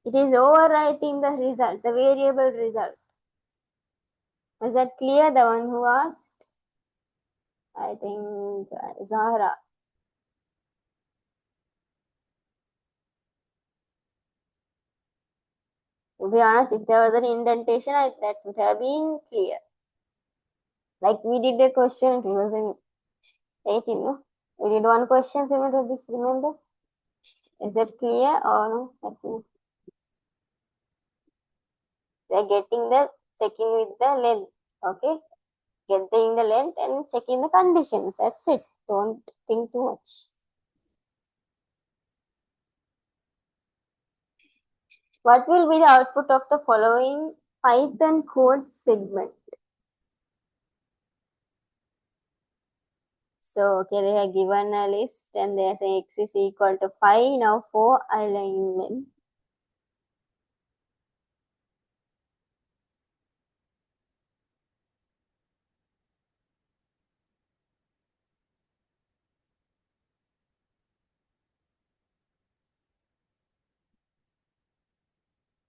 It is overwriting the result, the variable result. Was that clear, the one who asked? I think Zahra. To be honest, if there was an indentation, that would have been clear. Like we did a question, it was in 18, no? We did one question similar to this, remember? Is that clear or no? They're getting the, checking with the length, okay? Getting the length and checking the conditions, that's it. Don't think too much. What will be the output of the following Python code segment? So, okay, they have given a list and they are saying x is equal to 5. Now, 4 alignment.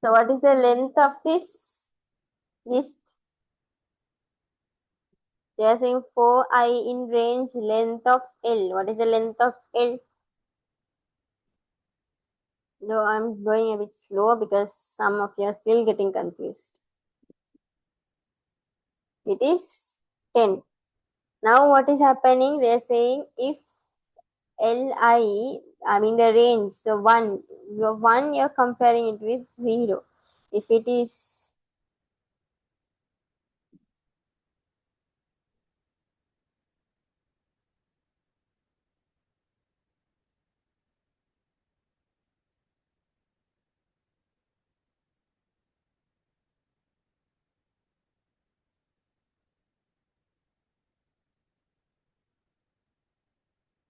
So what is the length of this list? They are saying 4i in range length of L. What is the length of L? No, I'm going a bit slow because some of you are still getting confused. It is 10. Now what is happening? They are saying if I mean the range, so 1, you're comparing it with 0. If it is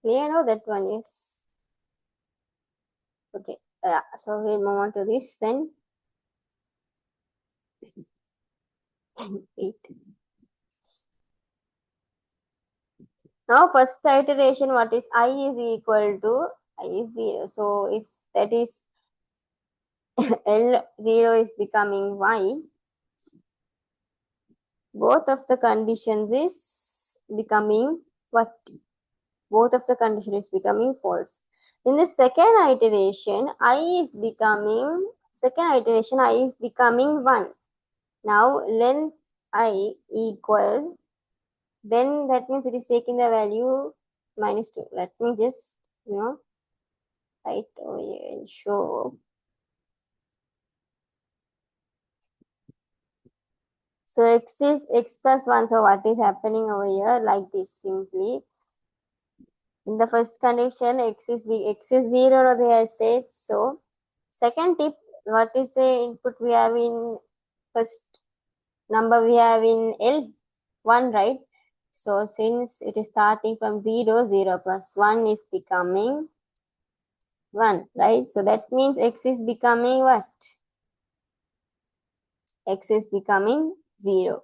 clear now, that one is okay. So we'll move on to this then. 8. Now first iteration, what is I is equal to I is 0. So if that is L0 is becoming Y, both of the conditions is becoming what? Both of the condition is becoming false. In the second iteration, I is becoming 1. Now length I equal, then that means it is taking the value -2. Let me just, write over here and show. So x is x plus 1. So what is happening over here? Like this simply. In the first condition, x is 0, they have said. So second tip, what is the input we have in first number we have in L? 1, right? So since it is starting from 0, 0 plus 1 is becoming 1, right? So that means x is becoming what? X is becoming 0.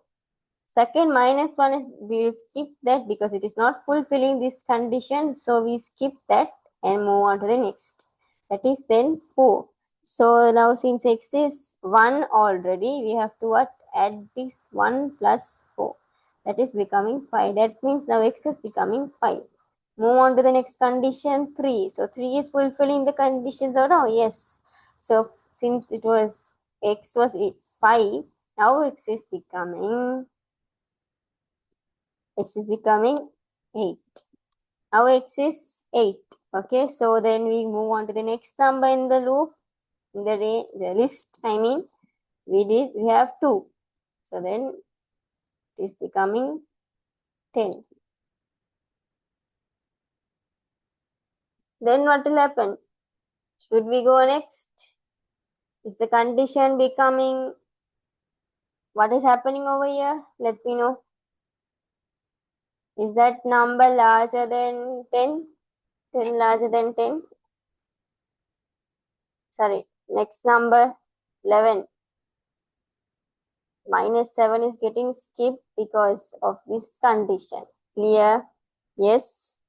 Second, -1 is, we will skip that because it is not fulfilling this condition. So we skip that and move on to the next. That is then 4. So now since x is 1 already, we have to what? Add this 1 plus 4. That is becoming 5. That means now x is becoming 5. Move on to the next condition, 3. So 3 is fulfilling the conditions or no? Yes. So since it was x was 5, now x is becoming 8. Now x is 8. Okay, so then we move on to the next number in the loop, in the list. I mean, we have 2. So then it is becoming 10. Then what will happen? Should we go next? Is the condition becoming, what is happening over here? Let me know. Is that number larger than 10? 10 larger than 10? Sorry, next number 11. -7 is getting skipped because of this condition. Clear? Yes.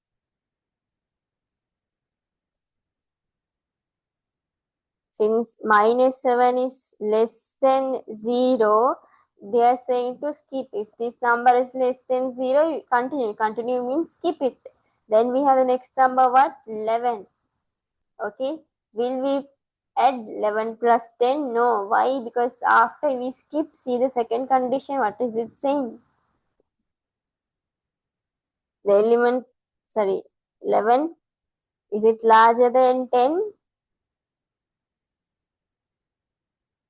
Since -7 is less than 0, they are saying to skip. If this number is less than 0, you continue. Continue means skip it. Then we have the next number, what? 11. Okay. Will we add 11 plus 10? No. Why? Because after we skip, see the second condition. What is it saying? The element, sorry, 11. Is it larger than 10?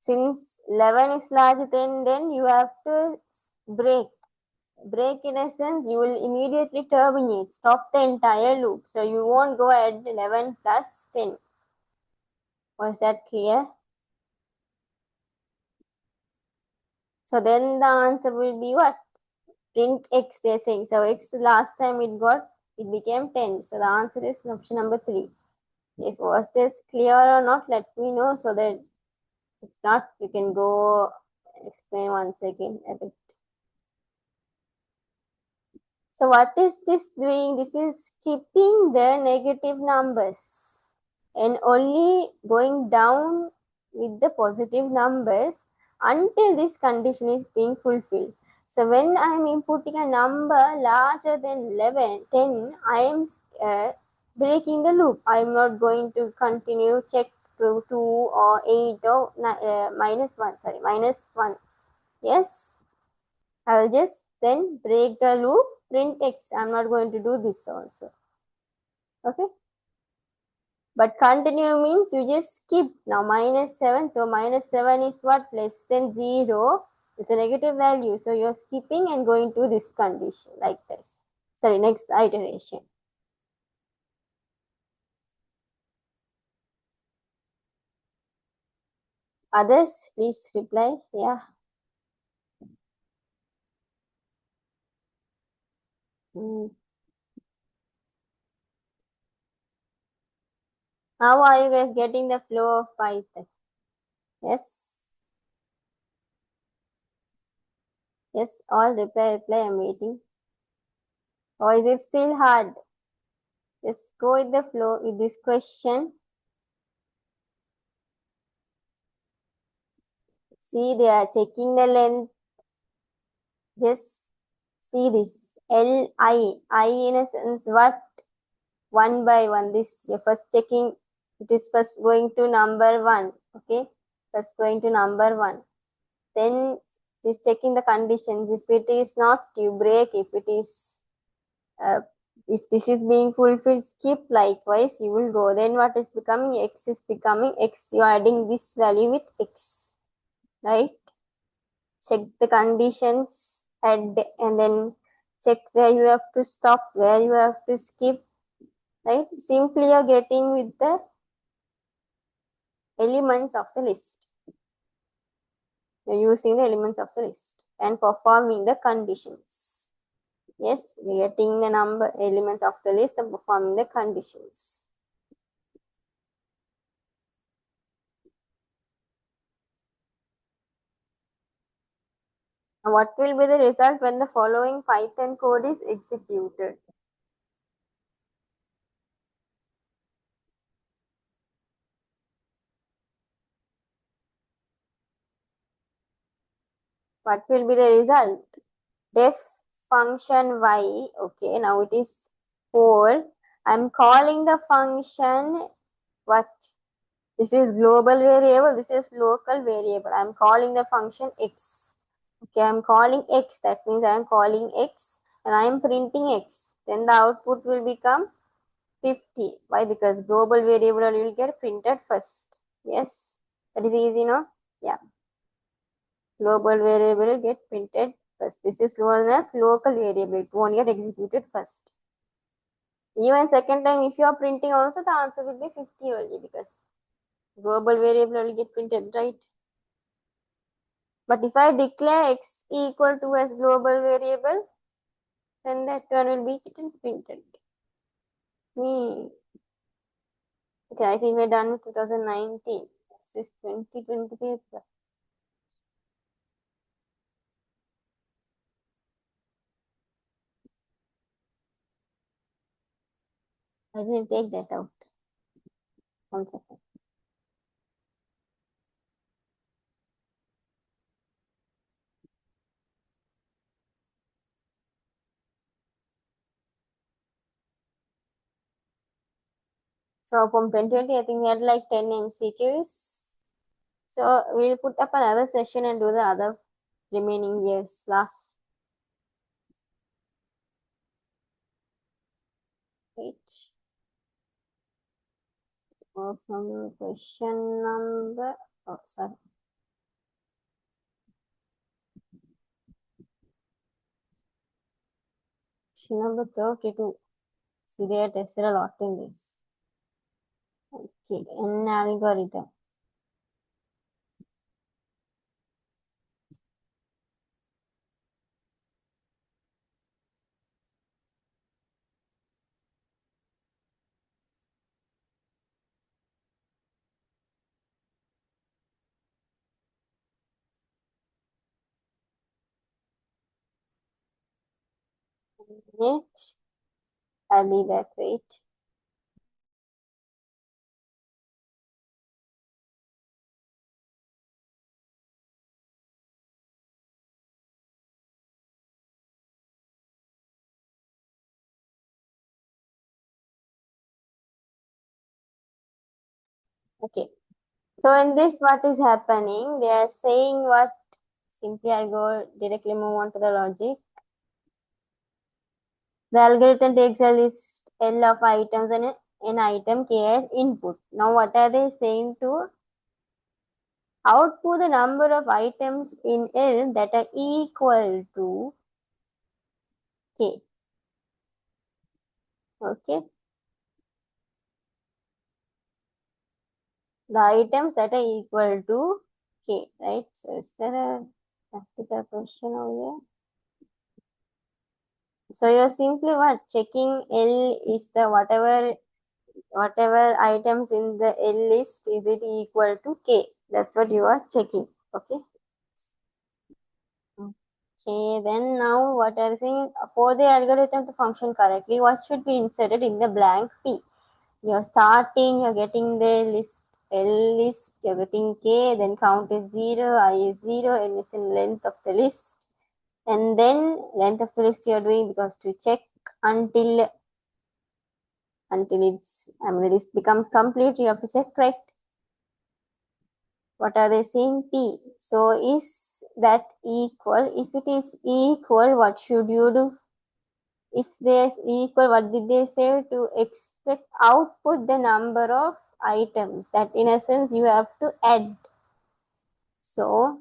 Since 11 is larger than 10, you have to break. Break in a sense, you will immediately terminate, stop the entire loop. So you won't go at 11 plus 10. Was that clear? So then the answer will be what? Print x, they're saying. So x last time it became 10. So the answer is option number 3. If was this clear or not, let me know so that if not, you can go explain once again a bit. So what is this doing? This is skipping the negative numbers and only going down with the positive numbers until this condition is being fulfilled. So when I am inputting a number larger than 11, 10, I am breaking the loop. I am not going to continue check to 2 or 8 or minus 1. Sorry, minus 1. Yes, I will just then break the loop, print x. I am not going to do this also. Okay. But continue means you just skip. Now minus 7. So minus 7 is what? Less than 0. It's a negative value. So you're skipping and going to this condition like this. Sorry, next iteration. Others, please reply. Yeah. How are you guys getting the flow of Python? Yes. Yes, all reply. I'm waiting. Or is it still hard? Just go with the flow with this question. See, they are checking the length. Just see this. I in a sense what? One by one. This you're first checking. It is first going to number 1. Okay. First going to number 1. Then just checking the conditions. If it is not, you break. If it is if this is being fulfilled, skip. Likewise, you will go. Then what is becoming? X is becoming X. You are adding this value with X. Right? Check the conditions, add, and then check where you have to stop, where you have to skip. Right? Simply you're getting with the elements of the list. You're using the elements of the list and performing the conditions. Yes, we're getting the number elements of the list and performing the conditions. What will be the result when the following Python code is executed? What will be the result? Def function y. Okay, now it is 4. I'm calling the function what? This is global variable. This is local variable. I'm calling the function x. Okay, I'm calling x. That means I'm calling x and I'm printing x. Then the output will become 50. Why? Because global variable will get printed first. Yes, that is easy, no? Yeah. Global variable will get printed first. This is known as local variable. It won't get executed first. Even second time, if you are printing also, the answer will be 50 only because global variable will get printed, right? But if I declare x equal to as global variable, then that one will be getting printed. Okay, I think we're done with 2019. This is 2020 paper. I didn't take that out. 1 second. So from 2020, I think we had like 10 MCQs. So we'll put up another session and do the other remaining years last. Wait. From question number, oh, sorry. Question number 32. See, they are tested a lot in this. Okay, an algorithm. Wait, I'll be back. Wait. Okay. So in this, what is happening? They are saying what? Simply, I'll go directly move on to the logic. The algorithm takes a list L of items and an item K as input. Now, what are they saying to output the number of items in L that are equal to K? Okay. The items that are equal to K, right? So, is there a practical question over here? So, you're simply what? Checking L is the whatever items in the L list, is it equal to K? That's what you are checking. Okay. Okay, then now what are you saying? For the algorithm to function correctly, what should be inserted in the blank P? You're starting, you're getting the list, L list, you're getting K, then count is 0, I is 0, N is in length of the list. And then length of the list you're doing because to check until the list becomes complete, you have to check, right? What are they saying? P. So is that equal? If it is equal, what should you do? If there's equal, what did they say? To expect output the number of items that in essence you have to add. So,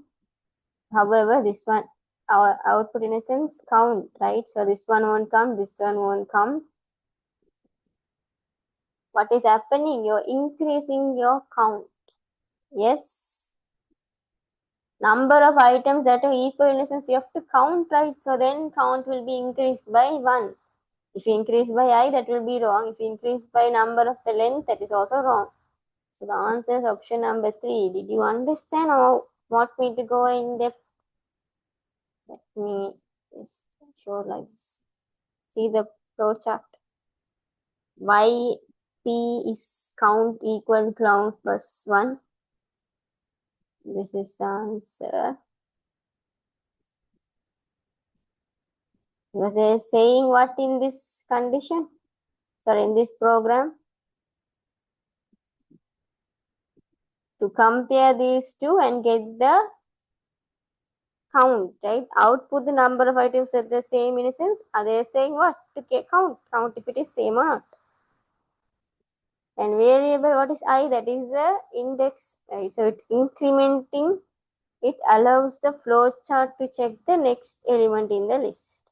however, this one, our output in essence count, right? So this one won't come, this one won't come. What is happening? You're increasing your count. Yes. Number of items that are equal in essence you have to count, right? So then count will be increased by 1. If you increase by I, that will be wrong. If you increase by number of the length, that is also wrong. So the answer is option number 3. Did you understand or want me to go in depth? Let me just show like this. See the flow chart. Y P is count equal count plus 1. This is the answer. Was they saying what in this condition? Sorry, in this program? To compare these two and get the count, right? Output the number of items at the same in a sense. Are they saying what? To count if it is same or not. And variable, what is I? That is the index. So it incrementing, it allows the flow chart to check the next element in the list.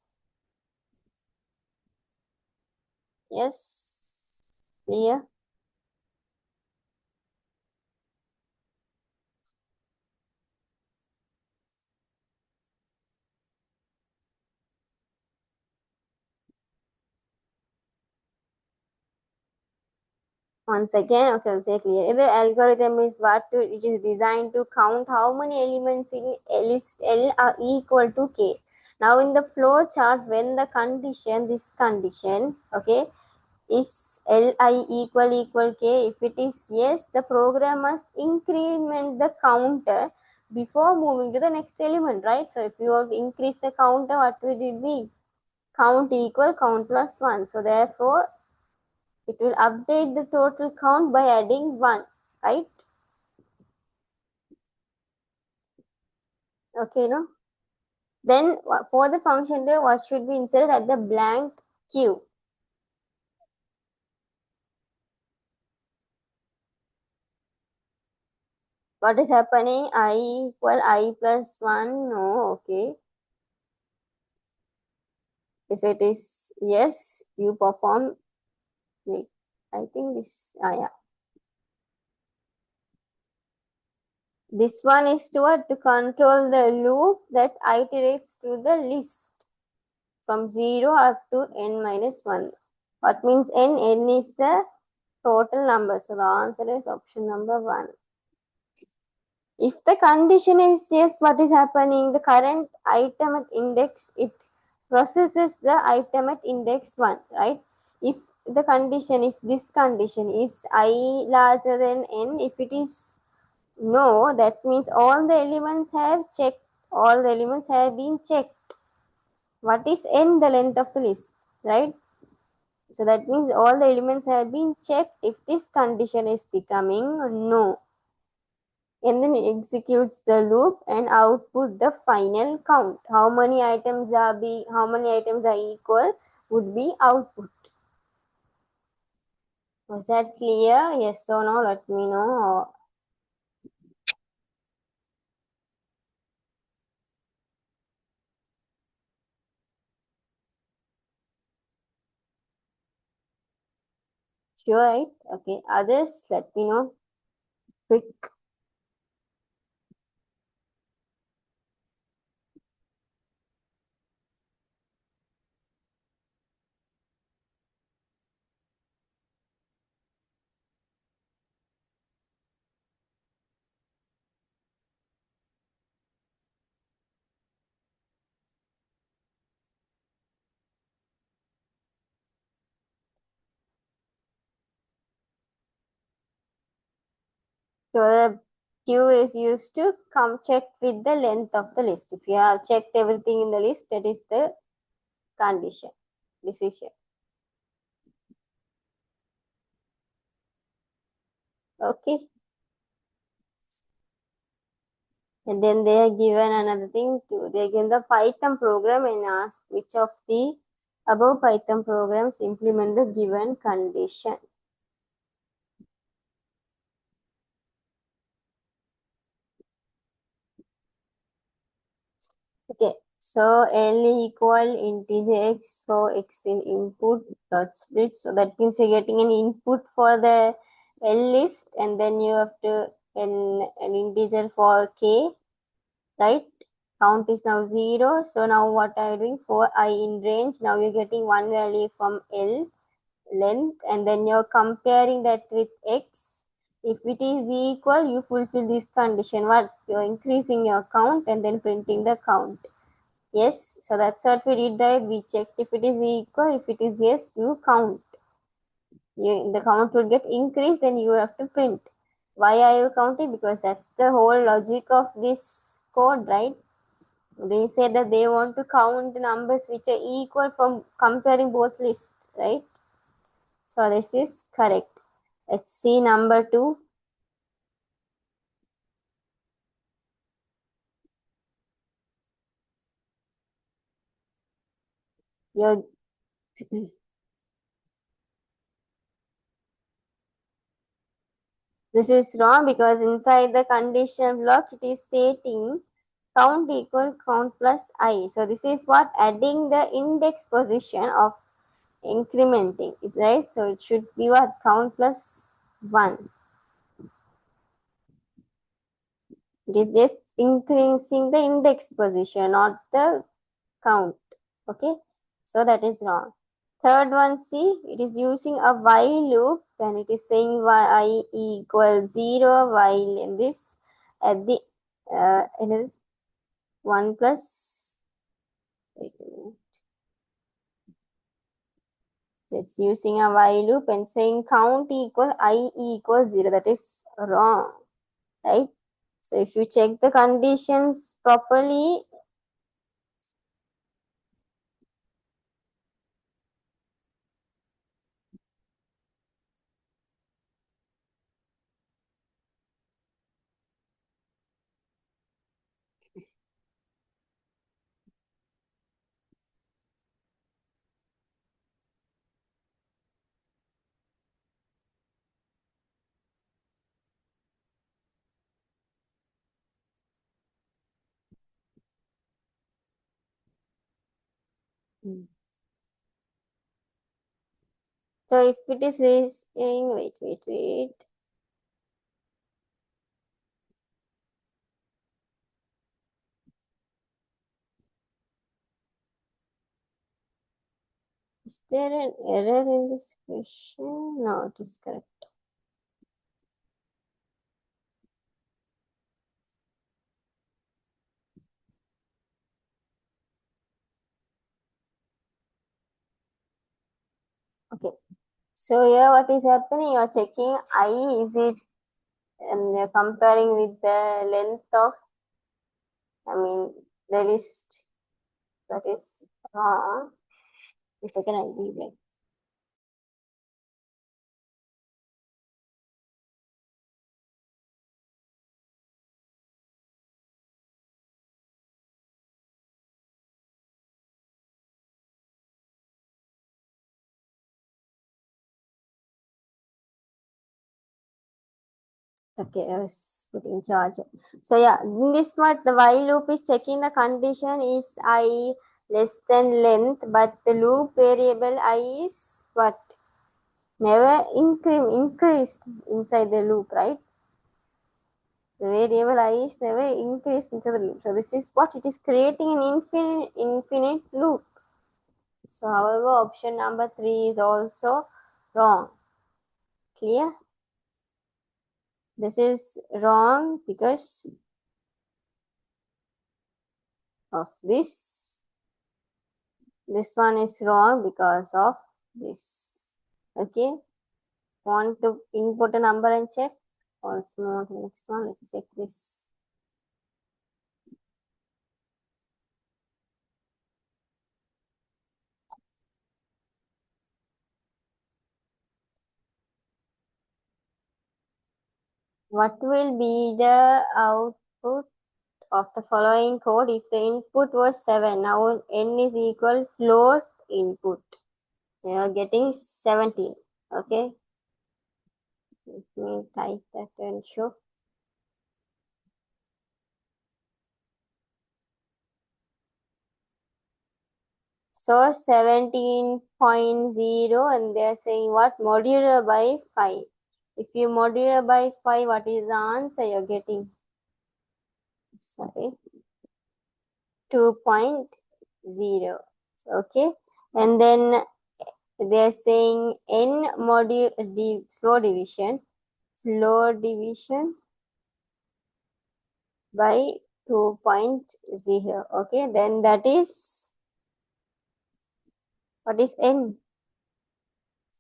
Yes, clear? Once again, okay, I'll say clear. The algorithm is which is designed to count how many elements in a list L are equal to K. Now in the flow chart, when the condition, this condition, okay, is Li equal K, if it is yes, the program must increment the counter before moving to the next element, right? So if you want to increase the counter, what will it be? Count equal count plus 1. So therefore, it will update the total count by adding 1, right? Okay, no? Then for the function there, what should be inserted at the blank Q? What is happening? I equal I plus 1? No, okay. If it is yes, you perform. Wait, I think this, yeah. This one is to what? To control the loop that iterates through the list from 0 up to n minus 1. What means n? N is the total number. So the answer is option number 1. If the condition is yes, what is happening? The current item at index, it processes the item at index 1, right? If the condition, if this condition is I larger than n, if it is no, that means all the elements have checked, all the elements have been checked. What is n? The length of the list, right? So that means all the elements have been checked. If this condition is becoming no, and then it executes the loop and output the final count. How many items are equal would be output. Was that clear? Yes or no? Let me know. Sure, right? Okay. Others, let me know. Quick. So the Q is used to come check with the length of the list. If you have checked everything in the list, that is the condition, decision. Okay. And then they are given another thing too. They are given the Python program and ask which of the above Python programs implement the given condition. Okay, so L equal integer x for x in input dot split. So that means you're getting an input for the L list and then you have to an integer for k, right? Count is now 0. So now what are you doing? For I in range, now you're getting one value from L length and then you're comparing that with x. If it is equal, you fulfill this condition. What? You're increasing your count and then printing the count. Yes, so that's what we did, right? We checked if it is equal. If it is yes, you count. The count will get increased and you have to print. Why are you counting? Because that's the whole logic of this code, right? They say that they want to count the numbers which are equal from comparing both lists, right? So this is correct. Let's see number 2. Your This is wrong because inside the condition block it is stating count equal count plus I. So this is what adding the index position of incrementing, is right? So it should be what count plus 1. It is just increasing the index position, not the count. Okay, so that is wrong. Third one, see, it is using a while loop and it is saying y equals 0 while in this at the it is 1 plus, wait a minute. It's using a while loop and saying count equal I equals 0. That is wrong, right? So if you check the conditions properly, so if it is saying, wait. Is there an error in this question? No, it is correct. Okay. So here what is happening? You are checking I, is it, and you're comparing with the length of, the list. That is wrong. The second I will be back. Okay, I was putting charge. So yeah, in this part, the while loop is checking the condition is I less than length, but the loop variable I is what? Never increased inside the loop, right? The variable I is never increased inside the loop. So this is what it is creating an infinite loop. So however, option number 3 is also wrong. Clear? This is wrong because of this. This one is wrong because of this. Okay. Want to input a number and check? Or let's move on to the next one. Let's check this. What will be the output of the following code if the input was 7? Now n is equal float input. You are getting 17. Okay. Let me type that and show. So 17.0 and they are saying what? Modular by 5. If you modular by 5, what is the answer you're getting? Sorry. 2.0. Okay. And then they're saying n slow division by 2.0. Okay. Then that is, what is n?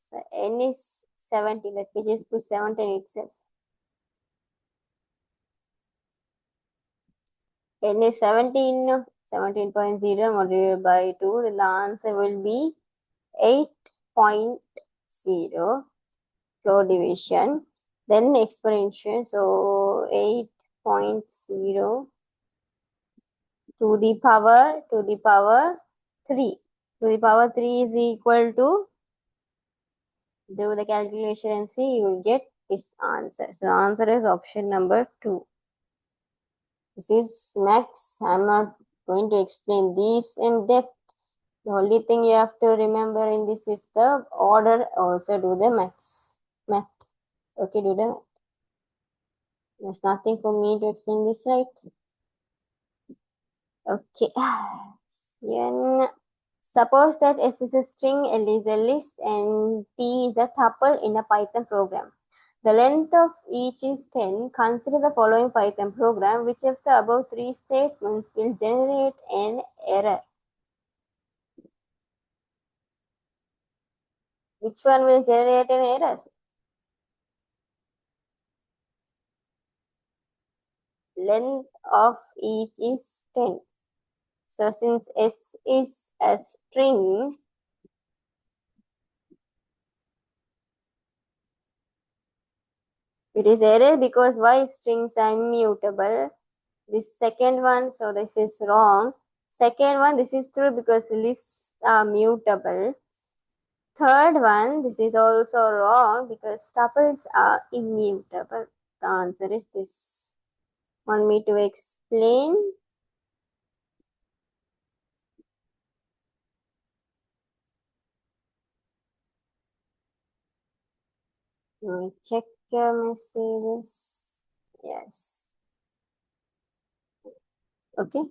So n is 70. Let me just put 17 itself. N is 17, 17.0 multiplied by 2. Then the answer will be 8.0 flow division. Then exponential. So 8.0 to the power 3. To the power 3 is equal to, do the calculation and see, you will get this answer. So the answer is option number 2. This is maths. I'm not going to explain these in depth. The only thing you have to remember in this is the order. Also do the math. Okay, do the math. There's nothing for me to explain this, right? Okay. Then suppose that S is a string, L is a list, and T is a tuple in a Python program. The length of each is 10. Consider the following Python program. Which of the above 3 statements will generate an error? Which one will generate an error? Length of each is 10. So since S is a string, it is error because why? Strings are immutable. This second one, so this is wrong. Second one, this is true because lists are mutable. Third one, this is also wrong because tuples are immutable. The answer is this. Want me to explain? Let me check your messages. Yes. Okay.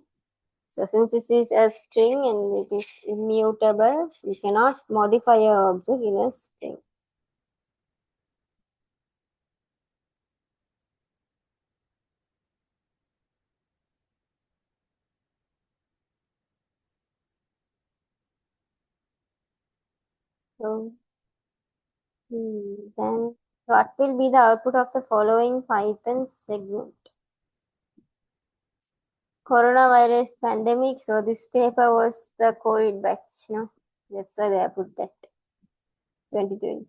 So since this is a string and it is immutable, you cannot modify your object in a string. So then what will be the output of the following Python segment? Coronavirus pandemic. So this paper was the COVID batch, no? That's why they put that 2020.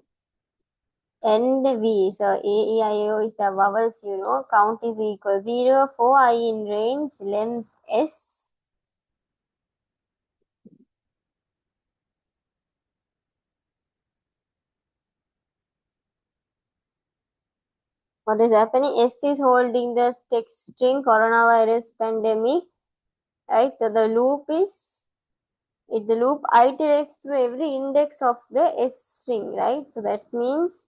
And V. So A, E, I, O is the vowels, count is equal 0, 4, I in range, length S. What is happening? S is holding the text string coronavirus pandemic, right? So the loop iterates through every index of the S string, right? So that means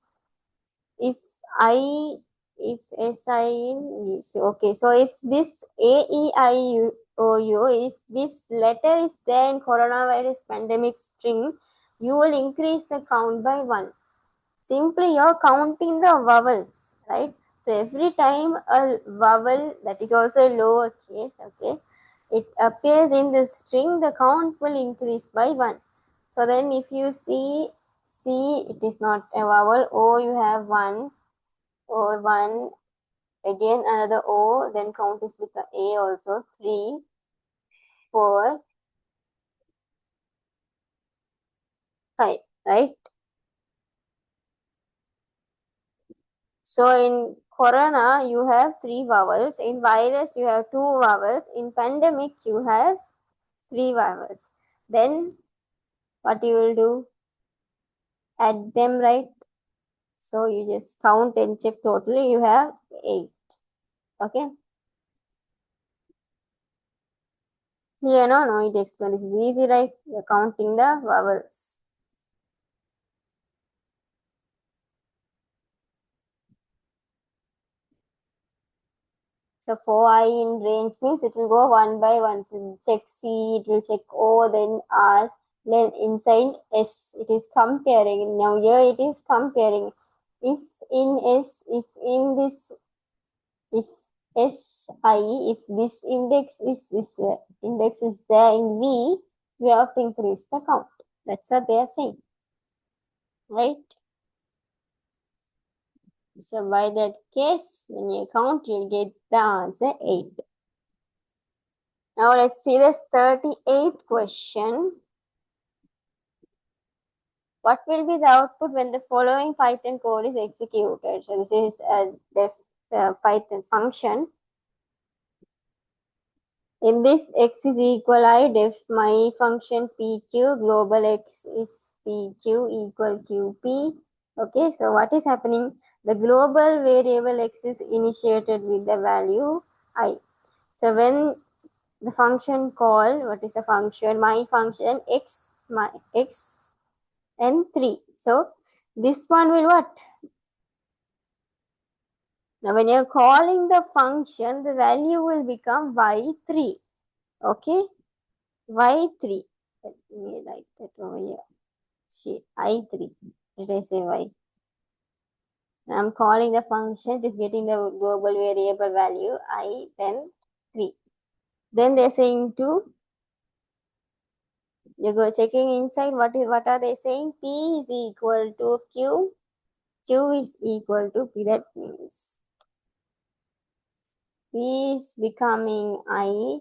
if I if S I in okay, so if this A E I U O U, if this letter is there in coronavirus pandemic string, you will increase the count by 1. Simply you're counting the vowels, right? So every time a vowel that is also lowercase, okay, it appears in the string, the count will increase by 1. So then if you see C, it is not a vowel. O, you have 1. O, 1. Again another O, then count is with the A also. 3, 4, 5, right? So in corona, you have 3 vowels. In virus, you have 2 vowels. In pandemic, you have 3 vowels. Then what you will do? Add them, right? So you just count and check totally. You have 8. Okay. Here, no need to explain. This is easy, right? You're counting the vowels. So for I in range means it will go 1 by 1. It will check C, it will check O, then R, then inside S. It is comparing. Now here it is comparing. If in S, if in this, if SI, if this index is there in V, we have to increase the count. That's what they are saying, right? So by that case, when you count, you'll get the answer 8. Now let's see this 38th question. What will be the output when the following Python code is executed? So this is a def Python function. In this x is equal I def my function pq global x is pq equal qp. Okay, so what is happening? The global variable x is initiated with the value I. So when the function call, what is the function? My function x and 3. So this one will what? Now when you're calling the function, the value will become y3. Okay, y3. Let me write that over here. See, I3. Let us say y. I'm calling the function, it is getting the global variable value I, then 3. Then they're saying 2. You go checking inside, what are they saying? P is equal to Q. Q is equal to P. That means P is becoming I.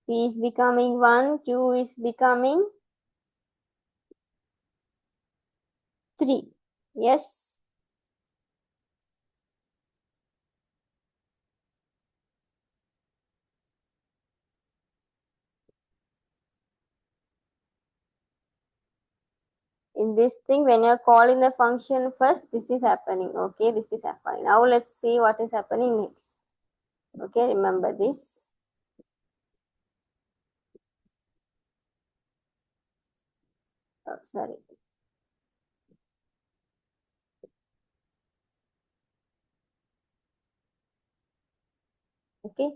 P is becoming 1. Q is becoming 3. Yes. In this thing, when you're calling the function first, this is happening. Okay, this is happening. Now let's see what is happening next. Okay, remember this. Oh, sorry. Okay.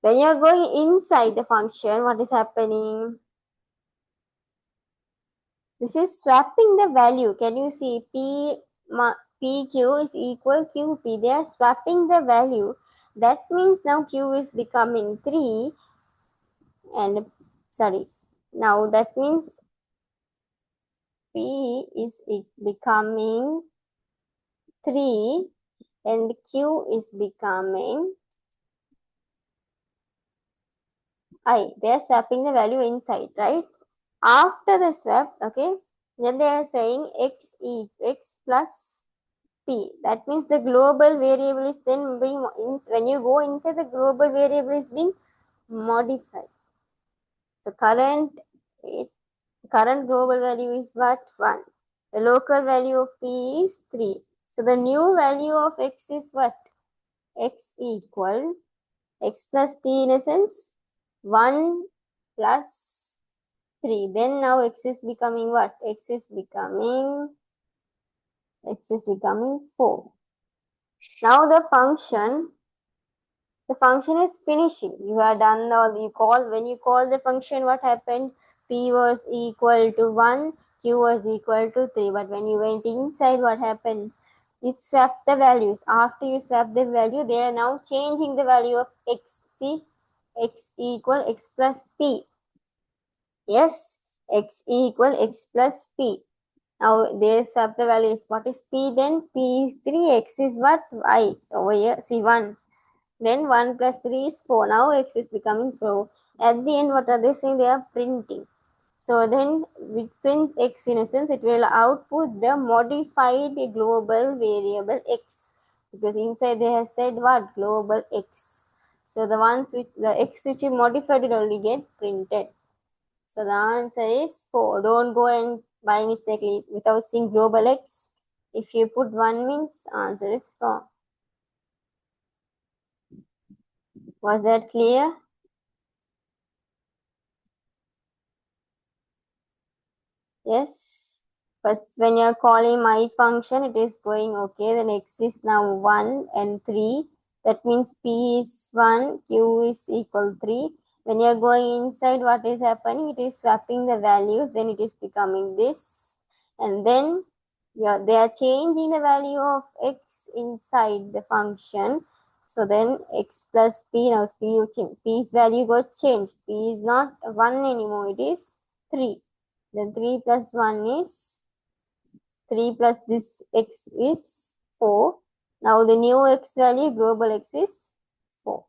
When you're going inside the function, what is happening? This is swapping the value. Can you see PQ is equal QP? They are swapping the value. That means now Q is becoming 3 and sorry. Now that means P is becoming 3 and Q is becoming I. They are swapping the value inside, right? After the swap, okay, then they are saying x plus P. That means the global variable is then being, when you go inside, the global variable is being modified. So current global value is what? 1. The local value of P is 3. So the new value of X is what? X equal X plus P in essence 1 plus 3. Then now X is becoming what? X is becoming 4. Now the function is finishing. You have done when you call the function, what happened? P was equal to 1, Q was equal to 3. But when you went inside, what happened? It swapped the values. After you swap the value, they are now changing the value of X. See, X equal X plus P. Yes, X equal X plus P. Now they swap the values. What is P then? P is 3, X is what? Y. Over here, see 1. Then 1 plus 3 is 4. Now X is becoming 4. At the end, what are they saying? They are printing. So then we print X in a sense, it will output the modified global variable X. Because inside they have said what? Global X. So the X which is modified will only get printed. So the answer is 4. Don't go and by mistakenly without seeing global X. If you put 1 means answer is wrong. Was that clear? Yes. First, when you're calling my function, it is going okay. Then X is now 1 and 3. That means P is 1, Q is equal 3. When you're going inside, what is happening? It is swapping the values. Then it is becoming this. And then they are changing the value of X inside the function. So then X plus P, now P's value got changed. P is not 1 anymore. It is 3. Then 3 plus 1 is 3 plus this X is 4. Now the new X value, global X is 4.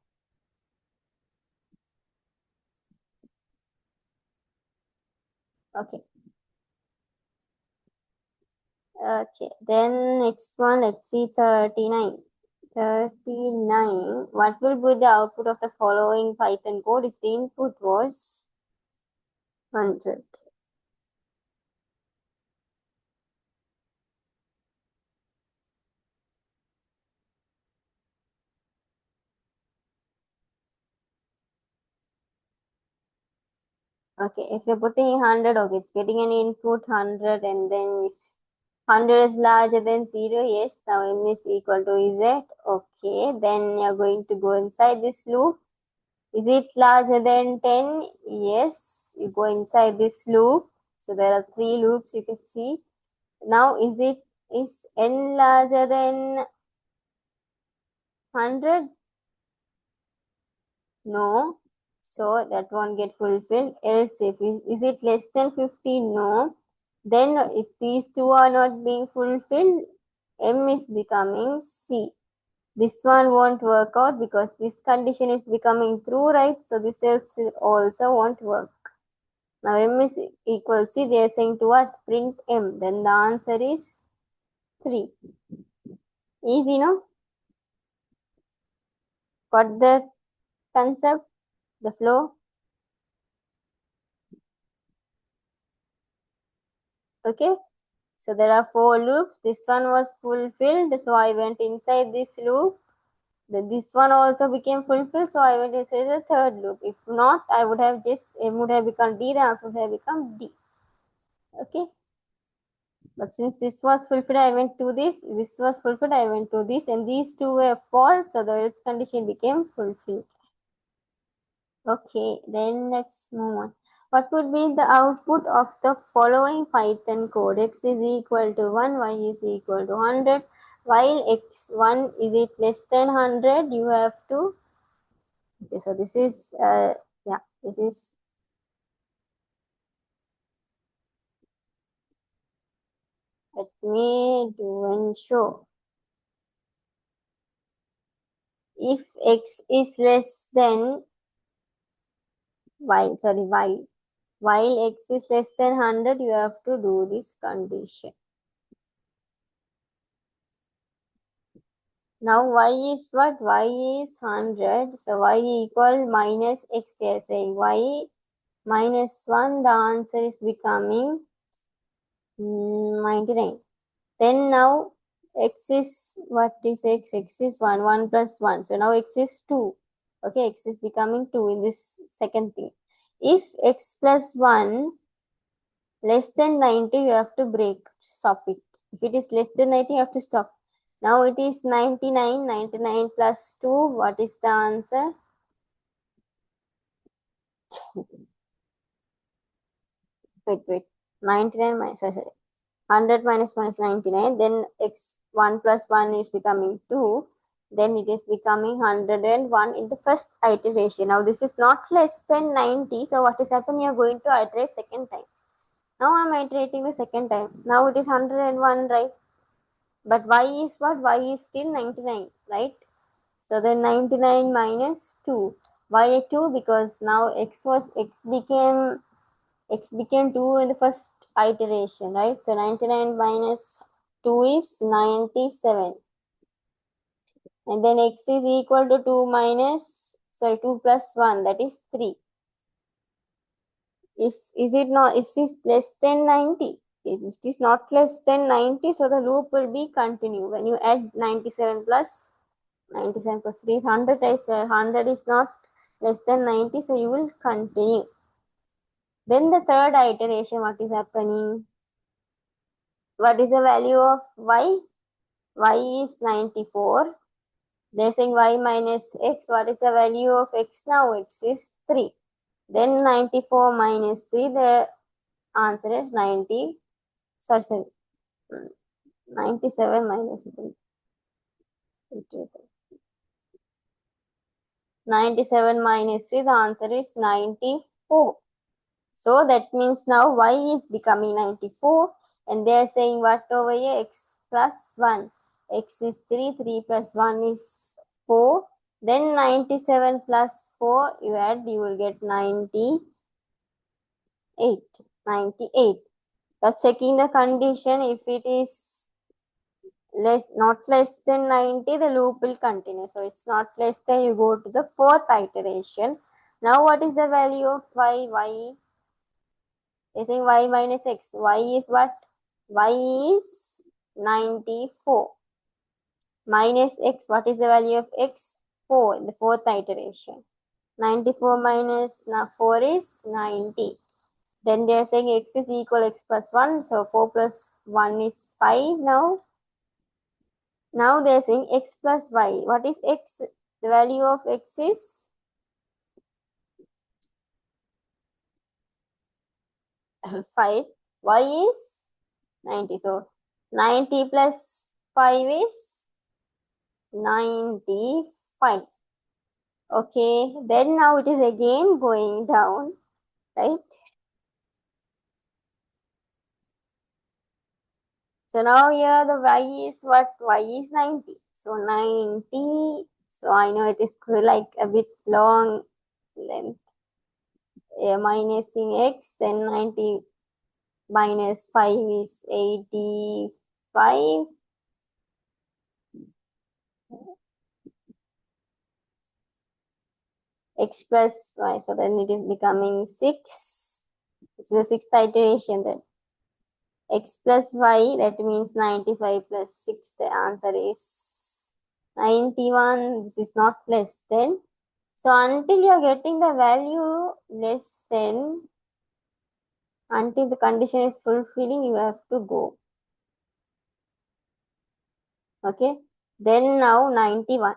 Okay. Okay. Then next one, let's see 39. 39. What will be the output of the following Python code if the input was 100? Okay, if you're putting 100, okay, it's getting an input 100, and then if 100 is larger than 0, yes, now m is equal to z. Okay, then you're going to go inside this loop. Is it larger than 10? Yes, you go inside this loop. So there are 3 loops you can see. Now is n larger than 100? No. So that won't get fulfilled. Else if is it less than 50? No. Then if these two are not being fulfilled, m is becoming c. This one won't work out because this condition is becoming true, right? So this else also won't work. Now m is equal c. They are saying to what? Print m. Then the answer is 3. Easy, no? Got the concept? The flow? Okay. So there are 4 loops. This one was fulfilled. So I went inside this loop. Then this one also became fulfilled. So I went inside the third loop. If not, I would have M would have become D. The answer would have become D. Okay. But since this was fulfilled, I went to this. This was fulfilled, I went to this. And these two were false. So the else condition became fulfilled. Okay. Then let's move on. What would be the output of the following Python code? X is equal to 1, y is equal to 100. While x1 is it less than 100, you have to, okay, so this is, this is, let me do and show. If x is less than y, while x is less than 100, you have to do this condition. Now y is what? Y is 100. So y equal minus x. They are saying y minus 1. The answer is becoming 99. Then now x is, what is x? X is 1, 1 plus 1. So now x is 2. Okay, x is becoming 2 in this second thing. If x plus 1 less than 90, you have to break, stop it. If it is less than 90, you have to stop. Now it is 99, 99 plus 2. What is the answer? Wait. 99 minus, sorry. 100 minus 1 is 99. Then x 1 plus 1 is becoming 2. Then it is becoming 101 in the first iteration. Now this is not less than 90. So what is happening? You are going to iterate second time. Now I am iterating the second time. Now it is 101, right? But y is what? Y is still 99, right? So then 99 minus 2. Why 2? Because now x became 2 in the first iteration, right? So 99 minus 2 is 97. And then x is equal to 2 plus 1, that is 3. Is it less than 90? If it is not less than 90, so the loop will be continue. When you add 97 plus 3 is 100. 100 is not less than 90, so you will continue. Then the third iteration, what is happening? What is the value of y? Y is 94. They're saying y minus x. What is the value of x now? X is 3. Then 94 minus 3, the answer is 90. Sorry. 97 minus 3. 97 minus 3, the answer is 94. So that means now y is becoming 94. And they are saying what over here? X plus 1. X is 3. 3 plus 1 is 4. Then 97 plus 4, you add, you will get 98. 98. Now checking the condition, if it is not less than 90, the loop will continue. So it's not less than, you go to the fourth iteration. Now what is the value of y? Y is saying y minus x. Y is what? Y is 94. Minus x, what is the value of x? 4 in the fourth iteration. 94 minus 4 is 90. Then they are saying x is equal x plus 1. So 4 plus 1 is 5 now. Now they are saying x plus y. What is x? The value of x is 5. Y is 90. So 90 plus 5 is 95. Okay. Then now it is again going down, right? So now here the y is what? Y is 90. So 90. So I know it is like a bit long length. Minusing x, then 90 minus 5 is 85. X plus y. So then it is becoming 6. It's the sixth iteration then. X plus y, that means 95 plus 6. The answer is 91. This is not less than. So until you are getting the value less than, until the condition is fulfilling, you have to go. Okay. Then now 91.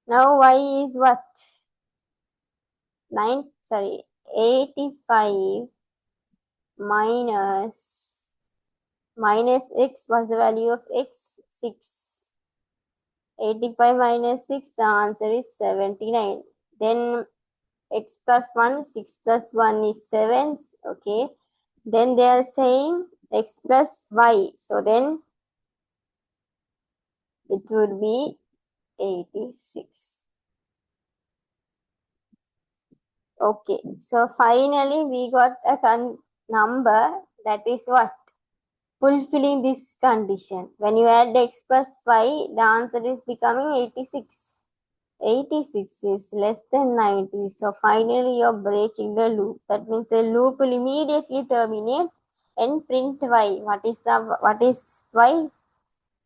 Now y is what? 85 minus x. What's the value of x? 6. 85 minus 6, the answer is 79. Then x plus 1, 6 plus 1 is 7. Okay. Then they are saying x plus y. So then it would be 86. Okay. So finally we got a number that is what? Fulfilling this condition. When you add x plus y, the answer is becoming 86. 86 is less than 90. So finally you're breaking the loop. That means the loop will immediately terminate and print y. What is y?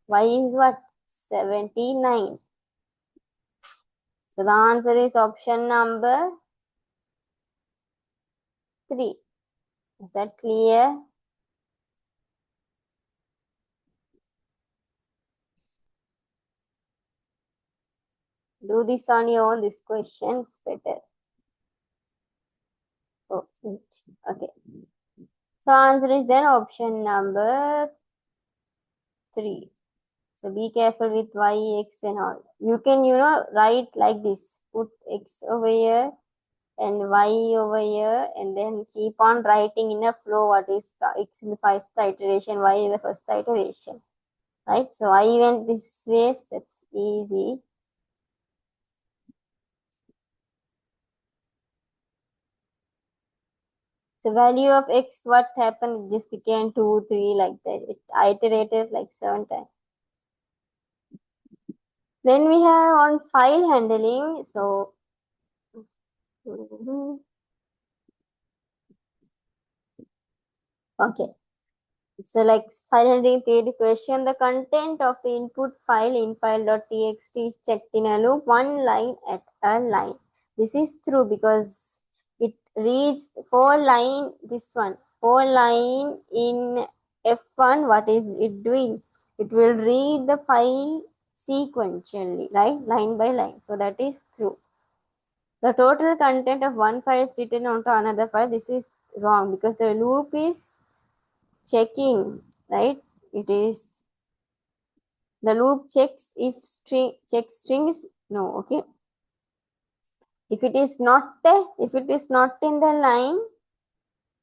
Y is what? 79. So the answer is option number 3. Is that clear? Do this on your own. This question is better. Oh, okay. So answer is then option number 3. So be careful with y, x and all. You can, write like this. Put x over here and y over here and then keep on writing in a flow what is the x in the first iteration, y in the first iteration. Right? So I went this way, that's easy. So value of x, what happened? It just became 2, 3 like that. It iterated like 7 times. Then we have on file handling. So okay. So like file handling theory question, the content of the input file in file.txt is checked in a loop, one line at a line. This is true because it reads 4 line, this one, 4 line in F1, what is it doing? It will read the file sequentially, right? Line by line. So that is true. The total content of one file is written onto another file. This is wrong because the loop is checking, right? It is the loop checks if strings. No, okay. If it is not in the line,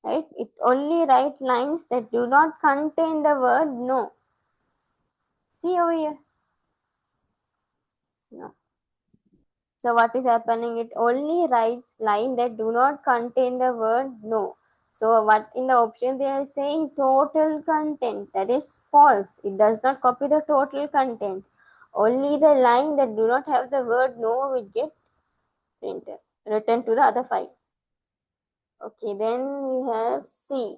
right? It only write lines that do not contain the word no. See over here. No. So what is happening? It only writes line that do not contain the word no. So what in the option they are saying total content, that is false. It does not copy the total content. Only the line that do not have the word no will get printed, written to the other file. Okay, then we have C.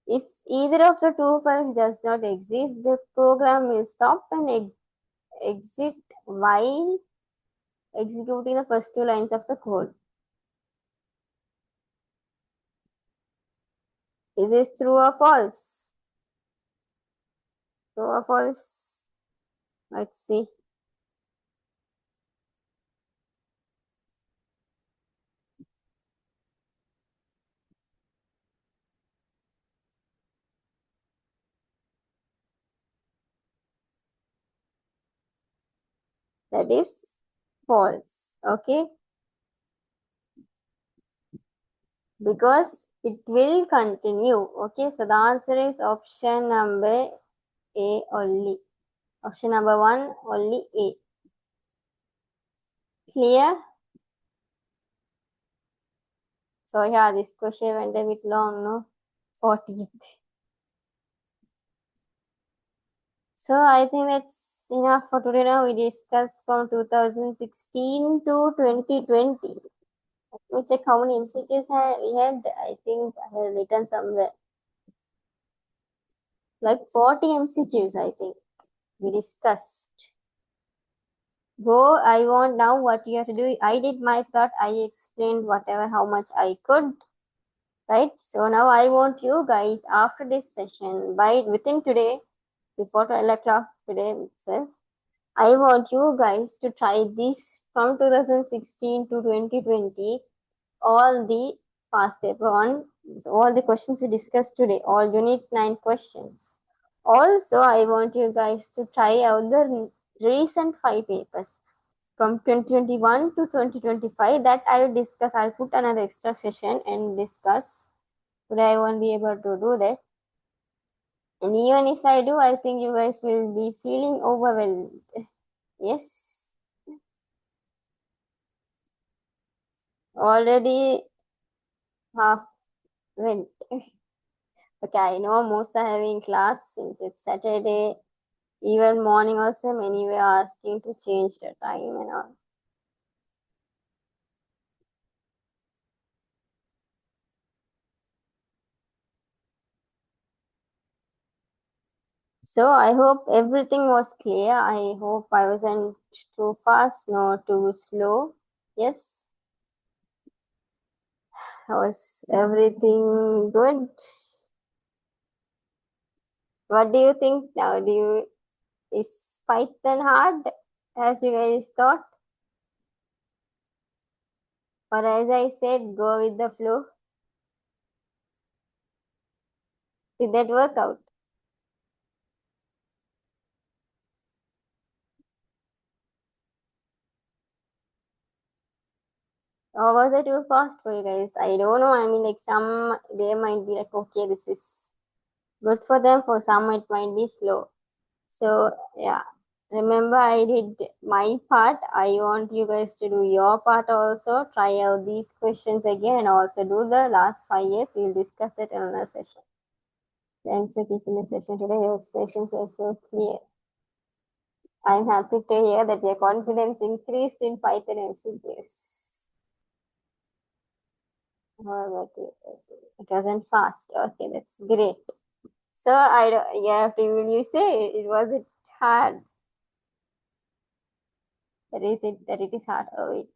If either of the two files does not exist, the program will stop and exit while executing the first 2 lines of the code. Is this true or false? True or false? Let's see. That is false. Okay. Because it will continue. Okay. So the answer is option number A only. Option number 1 only A. Clear? So yeah, this question went a bit long, no? 40th. So I think that's enough for today. Now we discussed from 2016 to 2020. Let me check how many MCQs we had. I think I have written somewhere. Like 40 MCQs, I think we discussed. Go, I want now what you have to do. I did my part. I explained whatever, how much I could. Right? So now I want you guys after this session, within today, before 12 o'clock today itself, I want you guys to try this from 2016 to 2020, all the past paper on all the questions we discussed today, all unit 9 questions. Also, I want you guys to try out the recent 5 papers from 2021 to 2025 that I will discuss. I'll put another extra session and discuss. Today I won't be able to do that. And even if I do, I think you guys will be feeling overwhelmed. Yes. Already half went. Okay, I know most are having class since it's Saturday. Even morning also many were asking to change the time and all. So I hope everything was clear. I hope I wasn't too fast nor too slow. Yes, was everything good? What do you think now? Is Python hard as you guys thought? Or as I said, go with the flow? Did that work out? Or was it too fast for you guys? I don't know. I mean, like some they might be like, okay, this is good for them. For some, it might be slow. So yeah, remember I did my part. I want you guys to do your part also. Try out these questions again and also do the last 5 years. We'll discuss it in another session. Thanks for keeping the session today. Your expressions are so clear. I'm happy to hear that your confidence increased in Python MCQs. How about you? It wasn't fast. Okay, that's great. So I don't, yeah, will you say it was it hard? That is it that it is hard. Oh wait.